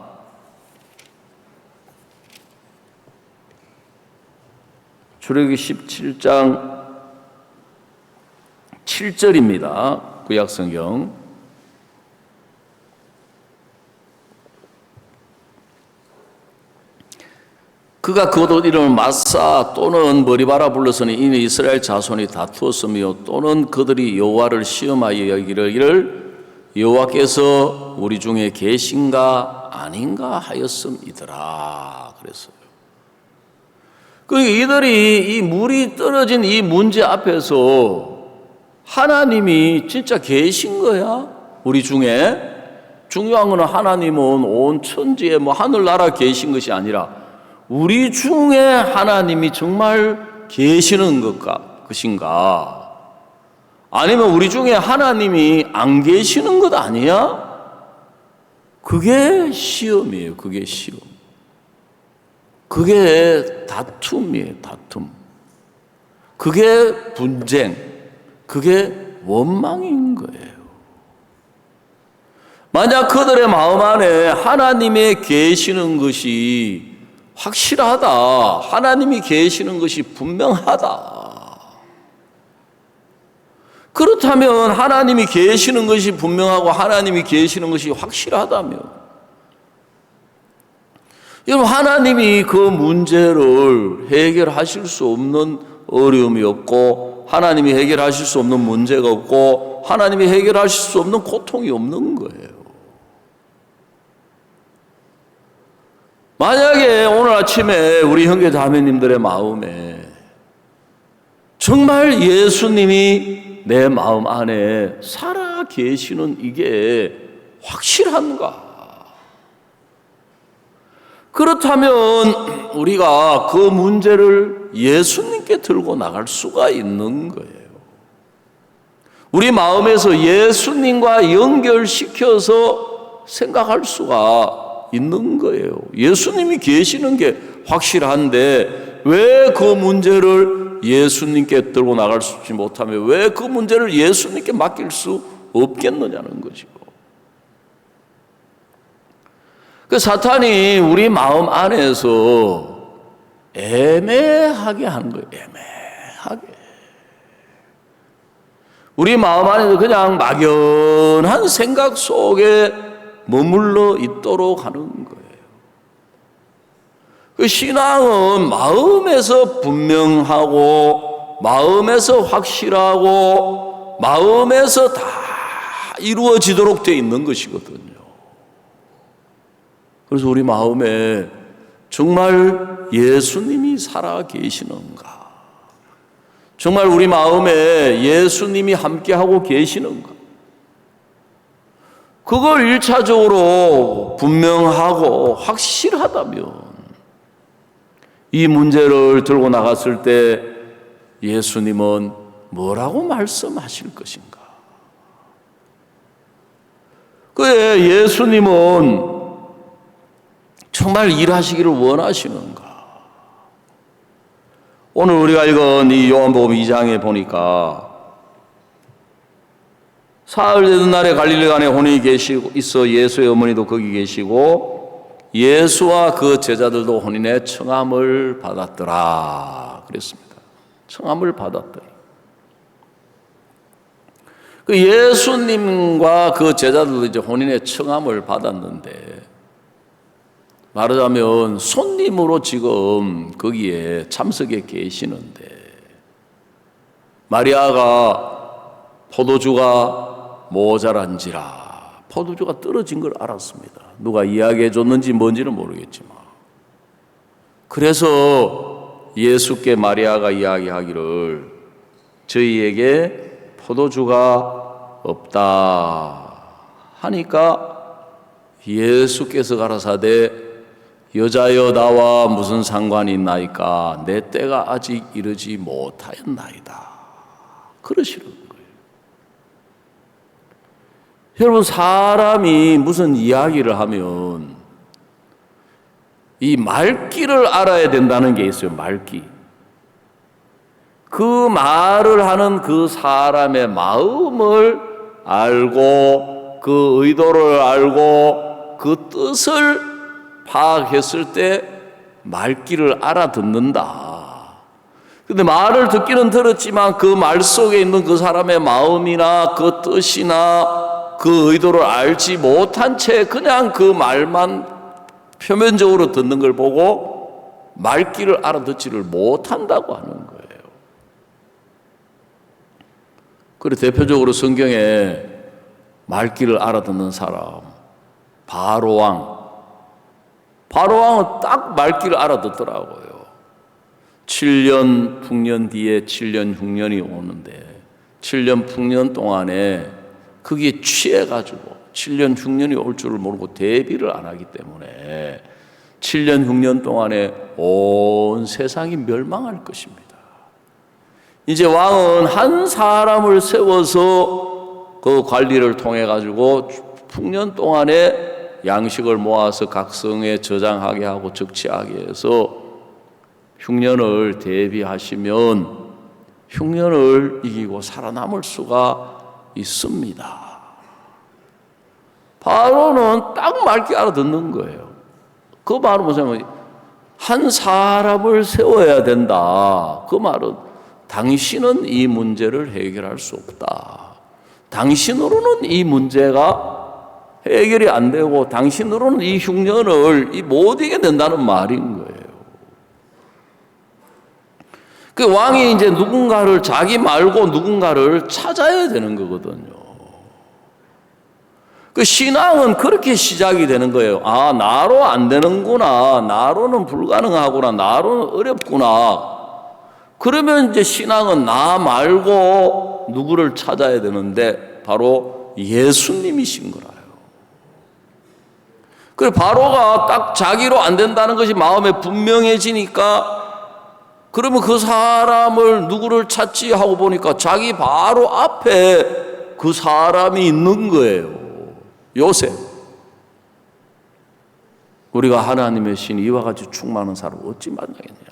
출애굽기 17장 7절입니다. 구약성경. 그가 그곳 이름을 마사 또는 머리바라 불렀으니 이는 이스라엘 자손이 다투었으며 또는 그들이 여호와를 시험하여 여기를 여호와께서 우리 중에 계신가 아닌가 하였음이더라 그랬어요. 이들이 이 물이 떨어진 이 문제 앞에서 하나님이 진짜 계신 거야? 우리 중에? 중요한 건 하나님은 온 천지에 하늘나라 계신 것이 아니라 우리 중에 하나님이 정말 계시는 것인가? 아니면 우리 중에 하나님이 안 계시는 것 아니야? 그게 시험이에요. 그게 시험. 그게 다툼이에요. 다툼. 그게 분쟁. 그게 원망인 거예요. 만약 그들의 마음 안에 하나님의 계시는 것이 확실하다. 하나님이 계시는 것이 분명하다. 그렇다면 하나님이 계시는 것이 분명하고 하나님이 계시는 것이 확실하다면 여러분 하나님이 그 문제를 해결하실 수 없는 어려움이 없고 하나님이 해결하실 수 없는 문제가 없고 하나님이 해결하실 수 없는 고통이 없는 거예요. 만약에 오늘 아침에 우리 형제 자매님들의 마음에 정말 예수님이 내 마음 안에 살아 계시는 이게 확실한가? 그렇다면 우리가 그 문제를 예수님께 들고 나갈 수가 있는 거예요. 우리 마음에서 예수님과 연결시켜서 생각할 수가 있는 거예요. 예수님이 계시는 게 확실한데 왜 그 문제를 예수님께 들고 나갈 수 있지 못하며 왜 그 문제를 예수님께 맡길 수 없겠느냐는 것이고. 그 사탄이 우리 마음 안에서 애매하게 하는 거예요. 애매하게. 우리 마음 안에서 그냥 막연한 생각 속에 머물러 있도록 하는 거예요. 그 신앙은 마음에서 분명하고 마음에서 확실하고 마음에서 다 이루어지도록 되어 있는 것이거든요. 그래서 우리 마음에 정말 예수님이 살아 계시는가? 정말 우리 마음에 예수님이 함께하고 계시는가? 그걸 1차적으로 분명하고 확실하다면 이 문제를 들고 나갔을 때 예수님은 뭐라고 말씀하실 것인가? 그래, 예수님은 정말 일하시기를 원하시는가? 오늘 우리가 읽은 이 요한복음 2장에 보니까 사흘 되는 날에 갈릴리 강에 혼인이 있어 예수의 어머니도 거기 계시고 예수와 그 제자들도 혼인의 청함을 받았더라 그랬습니다. 청함을 받았더라. 그 예수님과 그 제자들도 이제 혼인의 청함을 받았는데 말하자면 손님으로 지금 거기에 참석해 계시는데 마리아가 포도주가 모자란지라 포도주가 떨어진 걸 알았습니다. 누가 이야기해 줬는지 뭔지는 모르겠지만 그래서 예수께 마리아가 이야기하기를 저희에게 포도주가 없다 하니까 예수께서 가라사대 여자여 나와 무슨 상관이 있나이까 내 때가 아직 이르지 못하였나이다 그러시는 거예요. 여러분 사람이 무슨 이야기를 하면 이 말귀를 알아야 된다는 게 있어요. 말귀. 그 말을 하는 그 사람의 마음을 알고 그 의도를 알고 그 뜻을 파악했을 때 말귀를 알아듣는다. 근데 말을 듣기는 들었지만 그 말 속에 있는 그 사람의 마음이나 그 뜻이나 그 의도를 알지 못한 채 그냥 그 말만 표면적으로 듣는 걸 보고 말귀를 알아듣지를 못한다고 하는 거예요. 그리고 대표적으로 성경에 말귀를 알아듣는 사람 바로왕. 바로왕은 딱 말귀를 알아듣더라고요. 7년 풍년 뒤에 7년 흉년이 오는데 7년 풍년 동안에 거기에 취해가지고 7년 흉년이 올 줄을 모르고 대비를 안 하기 때문에 7년 흉년 동안에 온 세상이 멸망할 것입니다. 이제 왕은 한 사람을 세워서 그 관리를 통해 가지고 풍년 동안에 양식을 모아서 각 성에 저장하게 하고 적치하게 해서 흉년을 대비하시면 흉년을 이기고 살아남을 수가 있습니다. 바로는 딱 말귀 알아듣는 거예요. 그 말은 뭐냐면 한 사람을 세워야 된다. 그 말은 당신은 이 문제를 해결할 수 없다. 당신으로는 이 문제가 해결이 안 되고 당신으로는 이 흉년을 못 이겨낸다는 말인 거예요. 그 왕이 이제 누군가를 자기 말고 누군가를 찾아야 되는 거거든요. 그 신앙은 그렇게 시작이 되는 거예요. 아, 나로 안 되는구나. 나로는 불가능하구나. 나로는 어렵구나. 그러면 이제 신앙은 나 말고 누구를 찾아야 되는데 바로 예수님이신 거라요. 그래 바로가 딱 자기로 안 된다는 것이 마음에 분명해지니까 그러면 그 사람을 누구를 찾지 하고 보니까 자기 바로 앞에 그 사람이 있는 거예요. 요셉. 우리가 하나님의 신 이와 같이 충만한 사람 어찌 만나겠냐.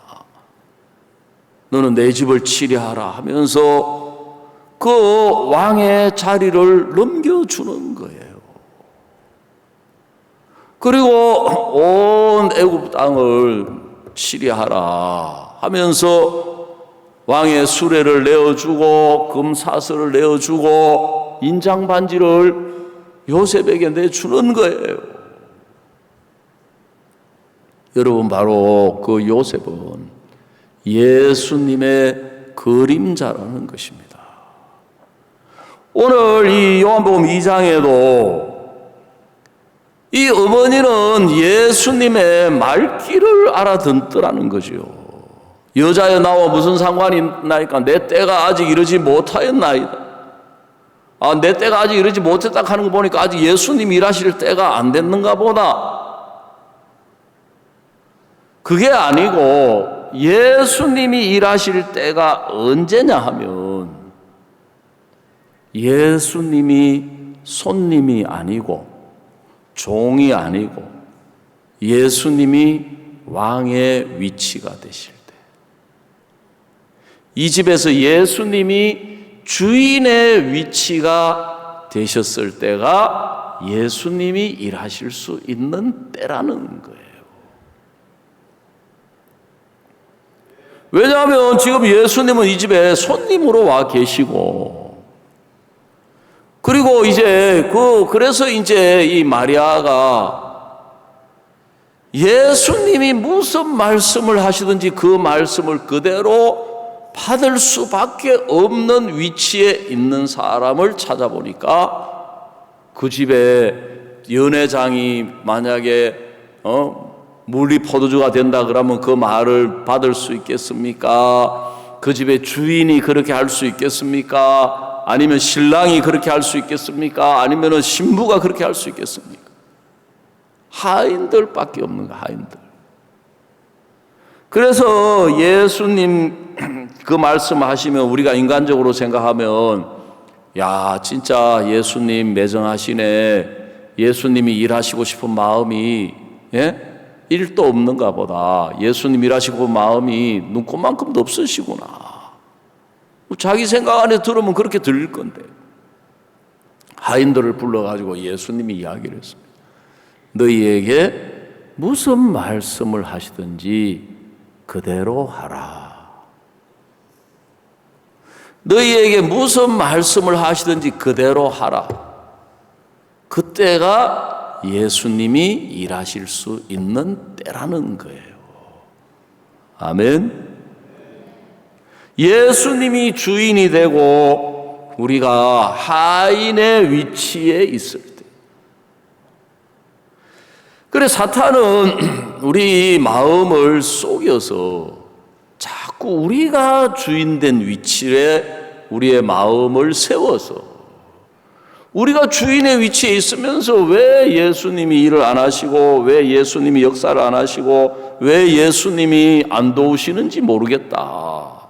너는 내 집을 치리하라 하면서 그 왕의 자리를 넘겨주는 거예요. 그리고 온 애굽 땅을 치리하라 하면서 왕의 수레를 내어주고 금사슬을 내어주고 인장반지를 요셉에게 내주는 거예요. 여러분, 바로 그 요셉은 예수님의 그림자라는 것입니다. 오늘 이 요한복음 2장에도 이 어머니는 예수님의 말귀를 알아듣더라는 거죠. 여자여 나와 무슨 상관이 있나이까? 내 때가 아직 이르지 못하였나이다. 내 때가 아직 이르지 못했다 하는 거 보니까 아직 예수님 일하실 때가 안 됐는가 보다. 그게 아니고 예수님이 일하실 때가 언제냐 하면 예수님이 손님이 아니고 종이 아니고 예수님이 왕의 위치가 되실 때, 이 집에서 예수님이 주인의 위치가 되셨을 때가 예수님이 일하실 수 있는 때라는 거예요. 왜냐하면 지금 예수님은 이 집에 손님으로 와 계시고, 그리고 그래서 이제 이 마리아가 예수님이 무슨 말씀을 하시든지 그 말씀을 그대로 받을 수밖에 없는 위치에 있는 사람을 찾아보니까 그 집에 연회장이 만약에 물리 포도주가 된다 그러면 그 말을 받을 수 있겠습니까? 그 집의 주인이 그렇게 할 수 있겠습니까? 아니면 신랑이 그렇게 할 수 있겠습니까? 아니면 신부가 그렇게 할 수 있겠습니까? 하인들밖에 없는 거야, 하인들. 그래서 예수님 그 말씀하시면 우리가 인간적으로 생각하면, 야, 진짜 예수님 매정하시네. 예수님이 일하시고 싶은 마음이 1도 없는가 보다. 예수님 일하시고 싶은 마음이 눈꼽만큼도 없으시구나. 자기 생각 안에 들으면 그렇게 들릴 건데, 하인들을 불러가지고 예수님이 이야기를 했습니다. 너희에게 무슨 말씀을 하시든지 그대로 하라. 너희에게 무슨 말씀을 하시든지 그대로 하라. 그때가 예수님이 일하실 수 있는 때라는 거예요. 아멘. 예수님이 주인이 되고 우리가 하인의 위치에 있을 때, 그래 사탄은 우리 마음을 속여서 자꾸 우리가 주인된 위치에 우리의 마음을 세워서, 우리가 주인의 위치에 있으면서 왜 예수님이 일을 안 하시고, 왜 예수님이 역사를 안 하시고, 왜 예수님이 안 도우시는지 모르겠다.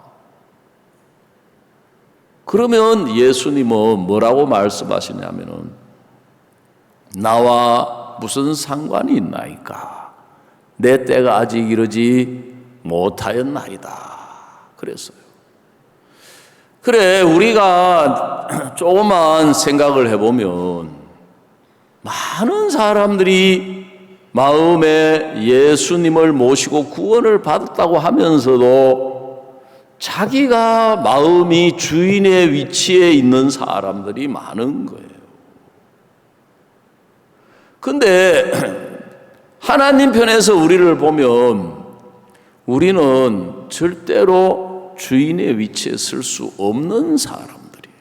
그러면 예수님은 뭐라고 말씀하시냐면은, 나와 무슨 상관이 있나이까? 내 때가 아직 이르지 못하였나이다. 그랬어요. 그래, 우리가 조금만 생각을 해보면 많은 사람들이 마음에 예수님을 모시고 구원을 받았다고 하면서도 자기가 마음이 주인의 위치에 있는 사람들이 많은 거예요. 근데 하나님 편에서 우리를 보면 우리는 절대로 주인의 위치에 설 수 없는 사람들이에요.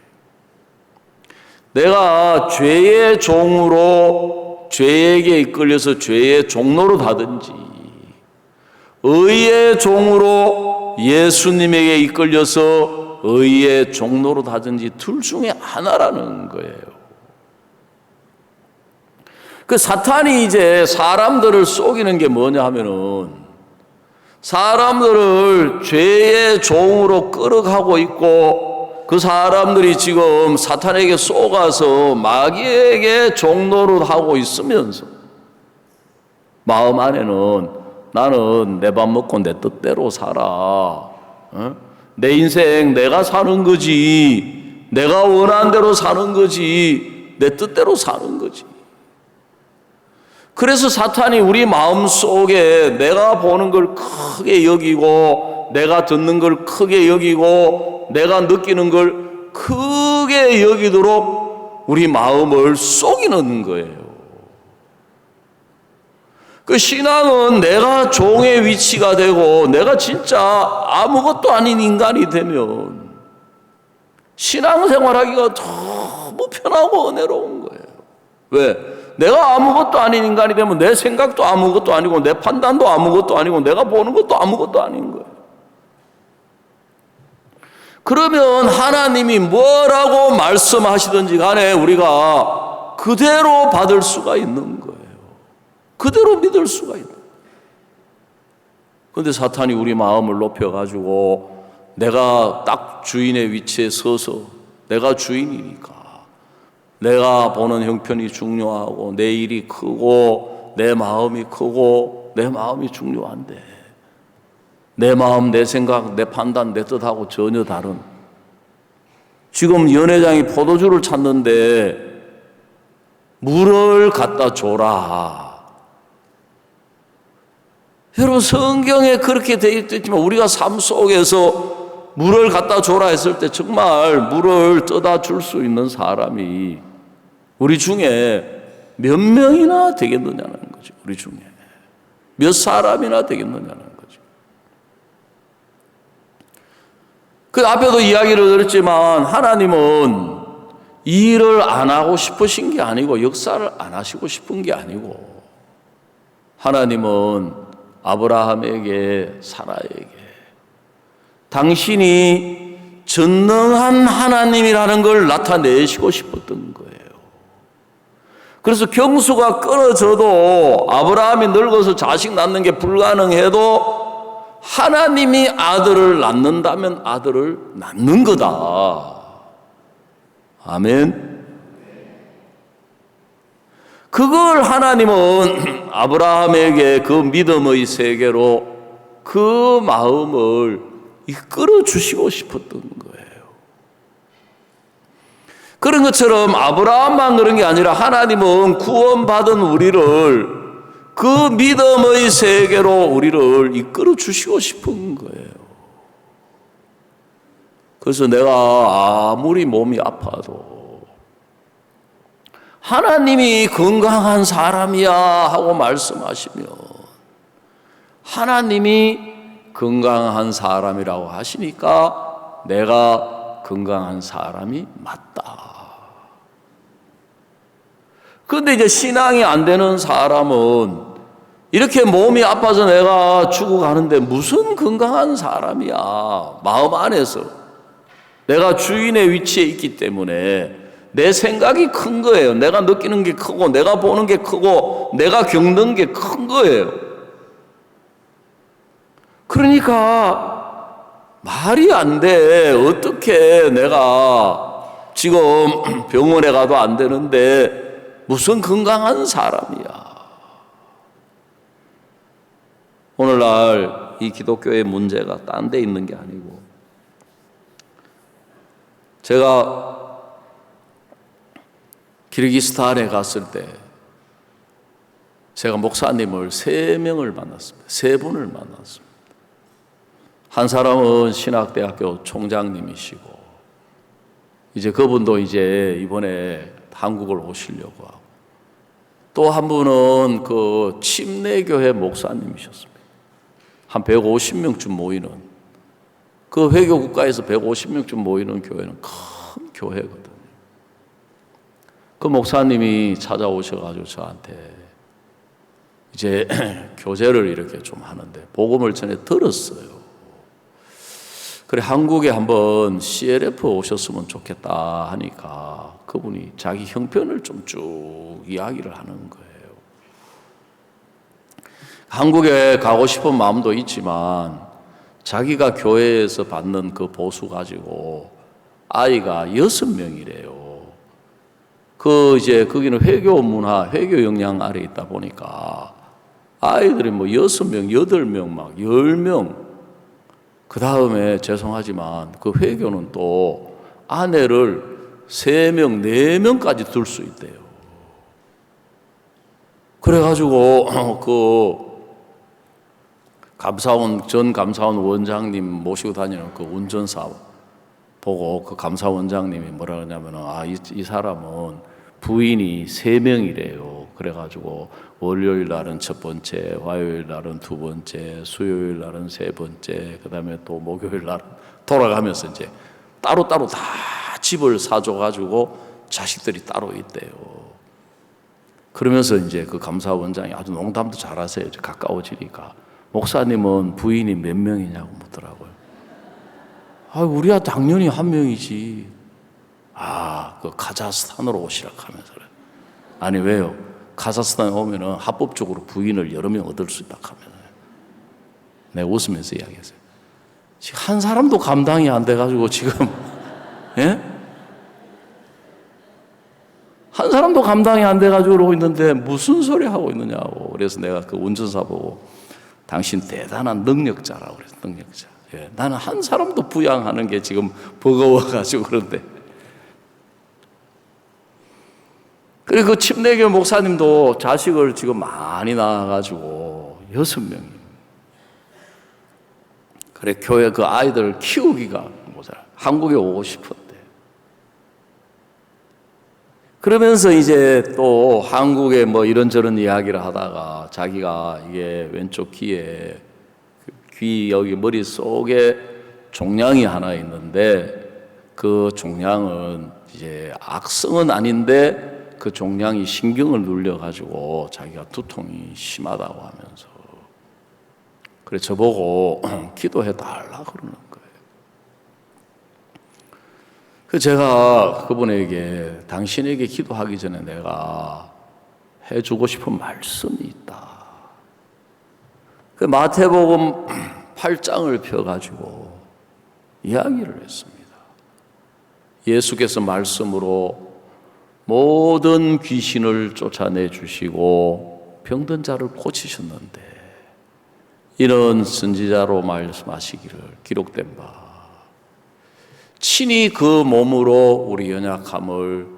내가 죄의 종으로 죄에게 이끌려서 죄의 종로로 가든지, 의의 종으로 예수님에게 이끌려서 의의 종로로 가든지 둘 중에 하나라는 거예요. 그 사탄이 이제 사람들을 속이는 게 뭐냐 하면은, 사람들을 죄의 종으로 끌어가고 있고 그 사람들이 지금 사탄에게 쏘가서 마귀에게 종노릇하고 있으면서 마음 안에는 나는 내 밥 먹고 내 뜻대로 살아. 내 인생 내가 사는 거지. 내가 원하는 대로 사는 거지. 내 뜻대로 사는 거지. 그래서 사탄이 우리 마음 속에 내가 보는 걸 크게 여기고 내가 듣는 걸 크게 여기고 내가 느끼는 걸 크게 여기도록 우리 마음을 속이는 거예요. 그 신앙은 내가 종의 위치가 되고 내가 진짜 아무것도 아닌 인간이 되면 신앙생활하기가 너무 편하고 은혜로운 거예요. 왜? 내가 아무것도 아닌 인간이 되면 내 생각도 아무것도 아니고 내 판단도 아무것도 아니고 내가 보는 것도 아무것도 아닌 거예요. 그러면 하나님이 뭐라고 말씀하시든지 간에 우리가 그대로 받을 수가 있는 거예요. 그대로 믿을 수가 있는 거예요. 그런데 사탄이 우리 마음을 높여가지고 내가 딱 주인의 위치에 서서 내가 주인이니까 내가 보는 형편이 중요하고 내 일이 크고 내 마음이 크고 내 마음이 중요한데 내 마음, 내 생각, 내 판단, 내 뜻하고 전혀 다른 지금 연회장이 포도주를 찾는데 물을 갖다 줘라. 여러분 성경에 그렇게 되어 있지만 우리가 삶 속에서 물을 갖다 줘라 했을 때 정말 물을 떠다 줄 수 있는 사람이 우리 중에 몇 명이나 되겠느냐는 거죠. 우리 중에 몇 사람이나 되겠느냐는 거죠. 그 앞에도 이야기를 들었지만 하나님은 이 일을 안 하고 싶으신 게 아니고 역사를 안 하시고 싶은 게 아니고 하나님은 아브라함에게 사라에게 당신이 전능한 하나님이라는 걸 나타내시고 싶었던 거예요. 그래서 경수가 끊어져도 아브라함이 늙어서 자식 낳는 게 불가능해도 하나님이 아들을 낳는다면 아들을 낳는 거다. 아멘. 그걸 하나님은 아브라함에게 그 믿음의 세계로 그 마음을 이끌어 주시고 싶었던 거예요. 그런 것처럼 아브라함만 그런 게 아니라 하나님은 구원받은 우리를 그 믿음의 세계로 우리를 이끌어 주시고 싶은 거예요. 그래서 내가 아무리 몸이 아파도 하나님이 건강한 사람이야 하고 말씀하시면 하나님이 건강한 사람이라고 하시니까 내가 건강한 사람이 맞다. 그런데 이제 신앙이 안 되는 사람은 이렇게 몸이 아파서 내가 죽어가는데 무슨 건강한 사람이야. 마음 안에서 내가 주인의 위치에 있기 때문에 내 생각이 큰 거예요. 내가 느끼는 게 크고 내가 보는 게 크고 내가 겪는 게 큰 거예요. 그러니까 말이 안 돼. 어떻게 내가 지금 병원에 가도 안 되는데 무슨 건강한 사람이야. 오늘날 이 기독교의 문제가 딴 데 있는 게 아니고 제가 키르기스탄에 갔을 때 제가 목사님을 3명을 만났습니다. 3분을 만났습니다. 한 사람은 신학대학교 총장님이시고 이제 그분도 이제 이번에 한국을 오시려고 하고 또 한 분은 그 침례교회 목사님이셨습니다. 한 150명쯤 모이는 그 회교 국가에서 150명쯤 모이는 교회는 큰 교회거든요. 그 목사님이 찾아오셔가지고 저한테 이제 교제를 이렇게 좀 하는데 복음을 전에 들었어요. 그래 한국에 한번 CLF 오셨으면 좋겠다 하니까 그분이 자기 형편을 좀 쭉 이야기를 하는 거예요. 한국에 가고 싶은 마음도 있지만 자기가 교회에서 받는 그 보수 가지고 아이가 6명이래요. 이제 거기는 회교 문화, 회교 영향 아래 있다 보니까 아이들이 뭐 6명, 8명, 막 10명. 그 다음에 죄송하지만 그 회교는 또 아내를 3명, 4명까지 둘 수 있대요. 그래가지고 전 감사원 원장님 모시고 다니는 그 운전사 보고 그 감사원장님이 뭐라 그러냐면은 이 사람은 부인이 3명이래요. 그래가지고 월요일 날은 첫 번째, 화요일 날은 두 번째, 수요일 날은 세 번째, 그 다음에 또 목요일 날은 돌아가면서 이제 따로따로 다 집을 사줘가지고 자식들이 따로 있대요. 그러면서 이제 그 감사원장이 아주 농담도 잘하세요. 가까워지니까. 목사님은 부인이 몇 명이냐고 묻더라고요. 우리야 당연히 한 명이지. 그 카자흐스탄으로 오시라 하면서 그래. 아니 왜요? 카자흐스탄에 오면은 합법적으로 부인을 여러 명 얻을 수 있다 하면서. 내가 웃으면서 이야기했어요. 지금 한 사람도 감당이 안 돼가지고 지금 예? 한 사람도 감당이 안 돼가지고 그러고 있는데 무슨 소리 하고 있느냐고. 그래서 내가 그 운전사 보고 당신 대단한 능력자라고 그랬어. 능력자. 예, 나는 한 사람도 부양하는 게 지금 버거워가지고 그런데. 그리고 그 침례교 목사님도 자식을 지금 많이 낳아가지고 6명이. 그래 교회 그 아이들 키우기가 한국에 오고 싶었대. 그러면서 이제 또 한국에 뭐 이런저런 이야기를 하다가 자기가 이게 왼쪽 귀에 귀 여기 머릿속에 종양이 하나 있는데 그 종양은 이제 악성은 아닌데 그 종양이 신경을 눌려가지고 자기가 두통이 심하다고 하면서 그래 저보고 기도해 달라 그러는 거예요. 그래서 제가 그분에게 당신에게 기도하기 전에 내가 해주고 싶은 말씀이 있다. 그 마태복음 8장을 펴가지고 이야기를 했습니다. 예수께서 말씀으로 모든 귀신을 쫓아내 주시고 병든 자를 고치셨는데 이런 선지자로 말씀하시기를 기록된 바 친히 그 몸으로 우리 연약함을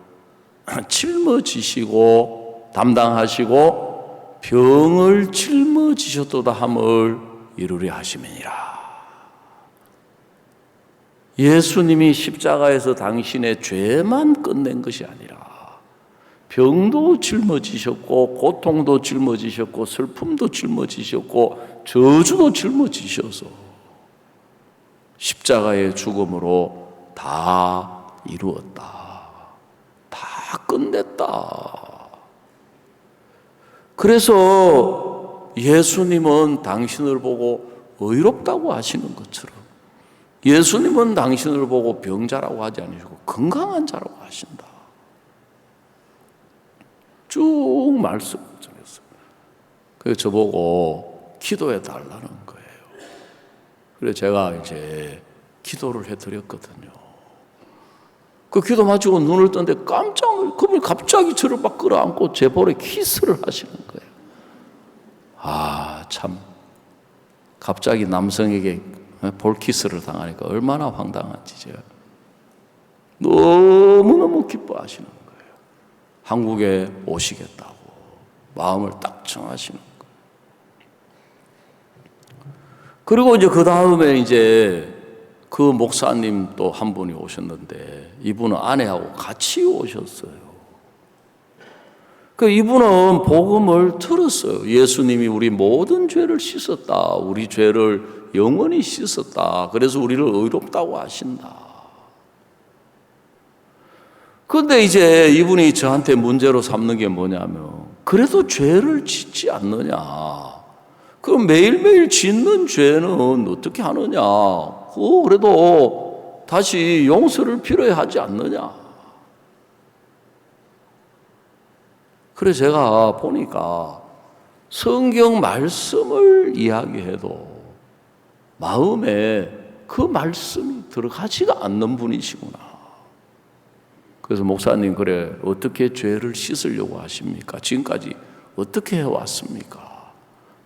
짊어지시고 담당하시고 병을 짊어지셨도다 함을 이루려 하심이니라. 예수님이 십자가에서 당신의 죄만 끝낸 것이 아니라 병도 짊어지셨고 고통도 짊어지셨고 슬픔도 짊어지셨고 저주도 짊어지셔서 십자가의 죽음으로 다 이루었다. 다 끝냈다. 그래서 예수님은 당신을 보고 의롭다고 하시는 것처럼 예수님은 당신을 보고 병자라고 하지 않으시고 건강한 자라고 하신다. 쭉 말씀을 전했어요. 그래서 저보고 기도해 달라는 거예요. 그래서 제가 이제 기도를 해드렸거든요. 그 기도 마치고 눈을 떴는데 그분이 갑자기 저를 막 끌어안고 제 볼에 키스를 하시는 거예요. 참 갑자기 남성에게 볼 키스를 당하니까 얼마나 황당한지 제가 너무너무 기뻐하시는 거예요. 한국에 오시겠다고 마음을 딱 정하시는 거예요. 그리고 이제 그 다음에 이제 그 목사님 또 한 분이 오셨는데 이분은 아내하고 같이 오셨어요. 그 이분은 복음을 들었어요. 예수님이 우리 모든 죄를 씻었다. 우리 죄를 영원히 씻었다. 그래서 우리를 의롭다고 하신다. 그런데 이제 이분이 저한테 문제로 삼는 게 뭐냐면 그래도 죄를 짓지 않느냐. 그럼 매일매일 짓는 죄는 어떻게 하느냐. 그래도 다시 용서를 필요해 하지 않느냐. 그래서 제가 보니까 성경 말씀을 이야기해도 마음에 그 말씀이 들어가지가 않는 분이시구나. 그래서 목사님, 그래 어떻게 죄를 씻으려고 하십니까? 지금까지 어떻게 해왔습니까?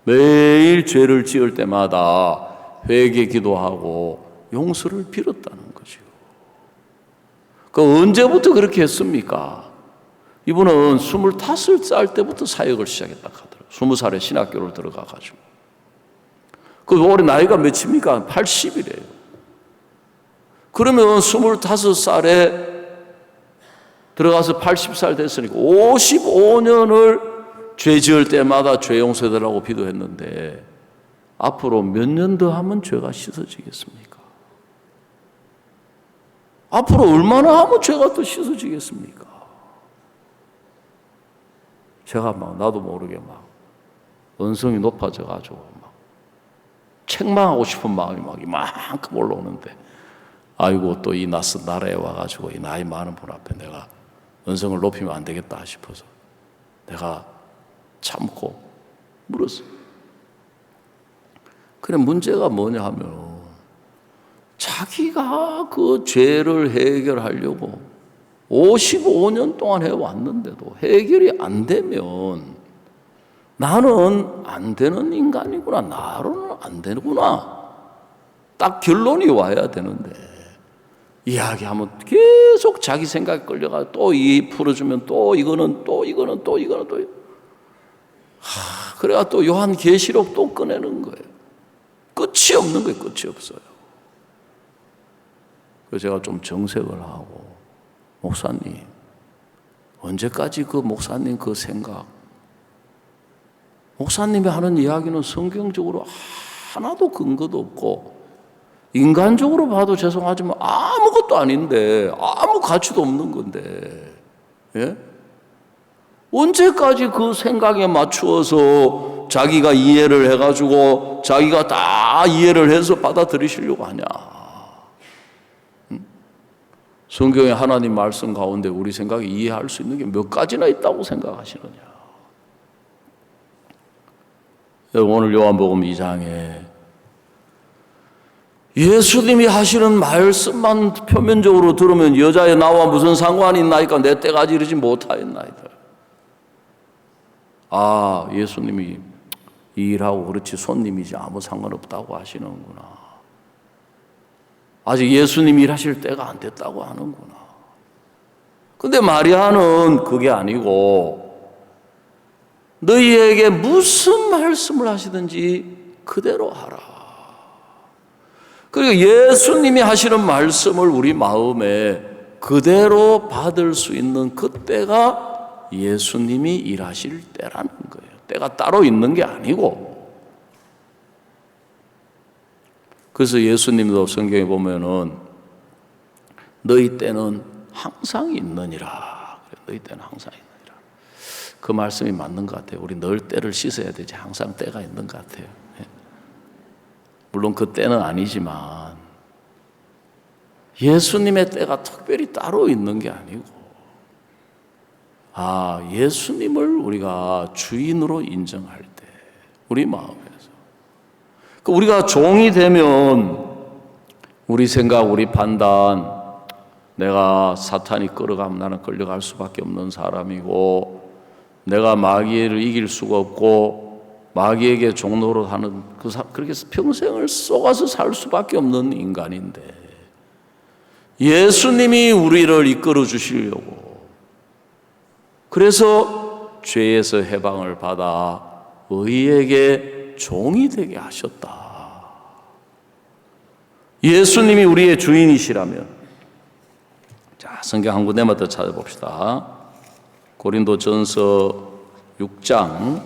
매일 죄를 지을 때마다 회개 기도하고 용서를 빌었다는 거죠. 그 언제부터 그렇게 했습니까? 이분은 25살 때부터 사역을 시작했다 하더라고요. 20살에 신학교를 들어가가지고. 그 올해 나이가 몇입니까? 80이래요. 그러면 25살에 들어가서 80살 됐으니까 55년을 죄 지을 때마다 죄 용서해달라고 기도했는데 앞으로 몇 년 더 하면 죄가 씻어지겠습니까? 앞으로 얼마나 하면 죄가 더 씻어지겠습니까? 제가 나도 모르게 언성이 높아져가지고 책망하고 싶은 마음이 이만큼 올라오는데, 아이고 또 이 낯선 나라에 와가지고 이 나이 많은 분 앞에 내가 언성을 높이면 안 되겠다 싶어서 내가 참고 물었어요. 그래, 문제가 뭐냐 하면 자기가 그 죄를 해결하려고 55년 동안 해왔는데도 해결이 안 되면 나는 안 되는 인간이구나, 나로는 안 되는구나, 딱 결론이 와야 되는데 이야기하면 계속 자기 생각에 끌려가 또 이 풀어주면 또 이거는 또 그래가 또 요한계시록 또 꺼내는 거예요. 끝이 없는 거예요. 끝이 없어요. 그래서 제가 좀 정색을 하고, 목사님 언제까지 그 목사님 그 생각, 목사님이 하는 이야기는 성경적으로 하나도 근거도 없고 인간적으로 봐도 죄송하지만 아무것도 아닌데, 아무 가치도 없는 건데, 예? 언제까지 그 생각에 맞추어서 자기가 이해를 해가지고 자기가 다 이해를 해서 받아들이시려고 하냐? 성경의 하나님 말씀 가운데 우리 생각이 이해할 수 있는 게 몇 가지나 있다고 생각하시느냐? 여러분, 오늘 요한복음 2장에 예수님이 하시는 말씀만 표면적으로 들으면 여자의 나와 무슨 상관이 있나이까, 내 때까지 이르지 못하였나이다. 아, 예수님이 이 일하고 그렇지 손님이지 아무 상관없다고 하시는구나. 아직 예수님이 일하실 때가 안 됐다고 하는구나. 근데 마리아는 그게 아니고 너희에게 무슨 말씀을 하시든지 그대로 하라. 그리고 예수님이 하시는 말씀을 우리 마음에 그대로 받을 수 있는 그때가 예수님이 일하실 때라는 거예요. 때가 따로 있는 게 아니고. 그래서 예수님도 성경에 보면은 너희 때는 항상 있느니라. 너희 때는 항상 있느니라. 그 말씀이 맞는 것 같아요. 우리 늘 때를 씻어야 되지. 항상 때가 있는 것 같아요. 물론 그 때는 아니지만 예수님의 때가 특별히 따로 있는 게 아니고, 예수님을 우리가 주인으로 인정할 때 우리 마음에서 우리가 종이 되면 우리 생각, 우리 판단, 내가 사탄이 끌어가면 나는 끌려갈 수밖에 없는 사람이고, 내가 마귀를 이길 수가 없고 마귀에게 종노릇 하는 그렇게 평생을 쏘가서 살 수밖에 없는 인간인데, 예수님이 우리를 이끌어 주시려고, 그래서 죄에서 해방을 받아 의에게 종이 되게 하셨다. 예수님이 우리의 주인이시라면, 자, 성경 한 군데만 더 찾아봅시다. 고린도전서 6장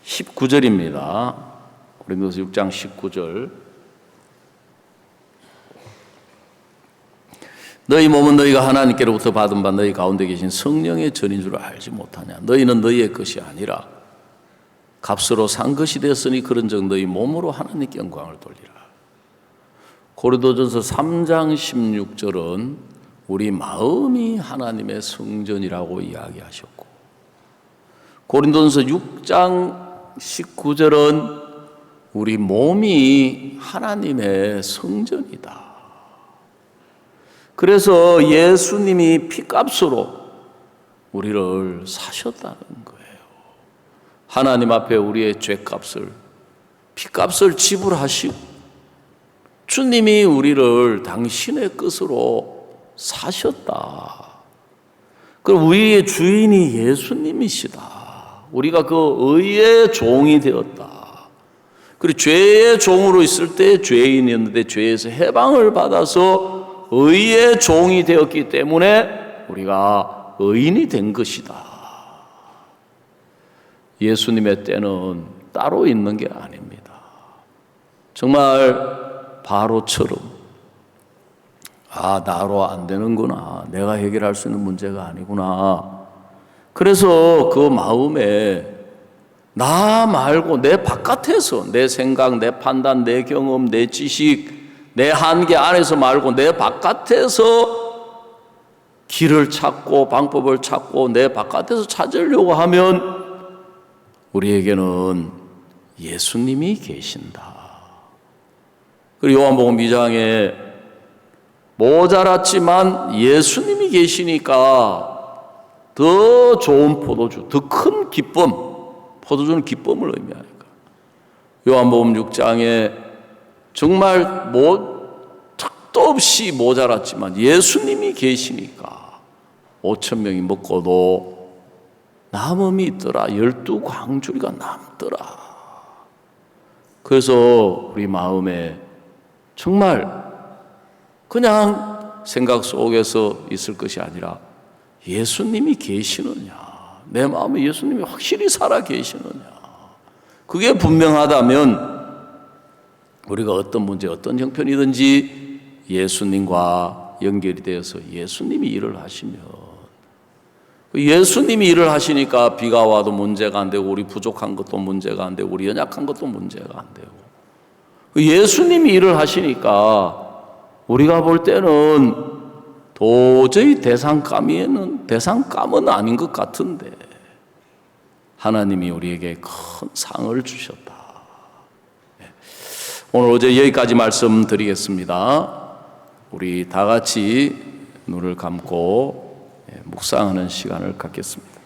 19절입니다. 고린도서 6장 19절. 너희 몸은 너희가 하나님께로부터 받은 바 너희 가운데 계신 성령의 전인 줄 알지 못하냐? 너희는 너희의 것이 아니라 값으로 산 것이 되었으니 그런즉 너희 몸으로 하나님께 영광을 돌리라. 고린도전서 3장 16절은 우리 마음이 하나님의 성전이라고 이야기하셨고, 고린도전서 6장 19절은 우리 몸이 하나님의 성전이다. 그래서 예수님이 피값으로 우리를 사셨다는 거예요. 하나님 앞에 우리의 죄값을, 피값을 지불하시고 주님이 우리를 당신의 것으로 사셨다. 그럼 우리의 주인이 예수님이시다. 우리가 그 의의 종이 되었다. 그리고 죄의 종으로 있을 때 죄인이었는데 죄에서 해방을 받아서 의의 종이 되었기 때문에 우리가 의인이 된 것이다. 예수님의 때는 따로 있는 게 아닙니다. 정말 바로처럼 나로 안 되는구나. 내가 해결할 수 있는 문제가 아니구나. 그래서 그 마음에 나 말고 내 바깥에서 내 생각, 내 판단, 내 경험, 내 지식, 내 한계 안에서 말고 내 바깥에서 길을 찾고 방법을 찾고 내 바깥에서 찾으려고 하면 우리에게는 예수님이 계신다. 그리고 요한복음 2장에 모자랐지만 예수님이 계시니까 더 좋은 포도주, 더 큰 기쁨, 포도주는 기쁨을 의미하니까. 요한복음 6장에 정말 턱도 없이 모자랐지만 예수님이 계시니까 5,000명이 먹고도 남음이 있더라. 12광주리가 남더라. 그래서 우리 마음에 정말 그냥 생각 속에서 있을 것이 아니라 예수님이 계시느냐, 내 마음에 예수님이 확실히 살아 계시느냐, 그게 분명하다면 우리가 어떤 문제, 어떤 형편이든지 예수님과 연결이 되어서 예수님이 일을 하시면, 예수님이 일을 하시니까 비가 와도 문제가 안 되고, 우리 부족한 것도 문제가 안 되고, 우리 연약한 것도 문제가 안 되고, 예수님이 일을 하시니까 우리가 볼 때는 도저히 대상감은 아닌 것 같은데 하나님이 우리에게 큰 상을 주셨다. 오늘 어제 여기까지 말씀드리겠습니다. 우리 다 같이 눈을 감고 묵상하는 시간을 갖겠습니다.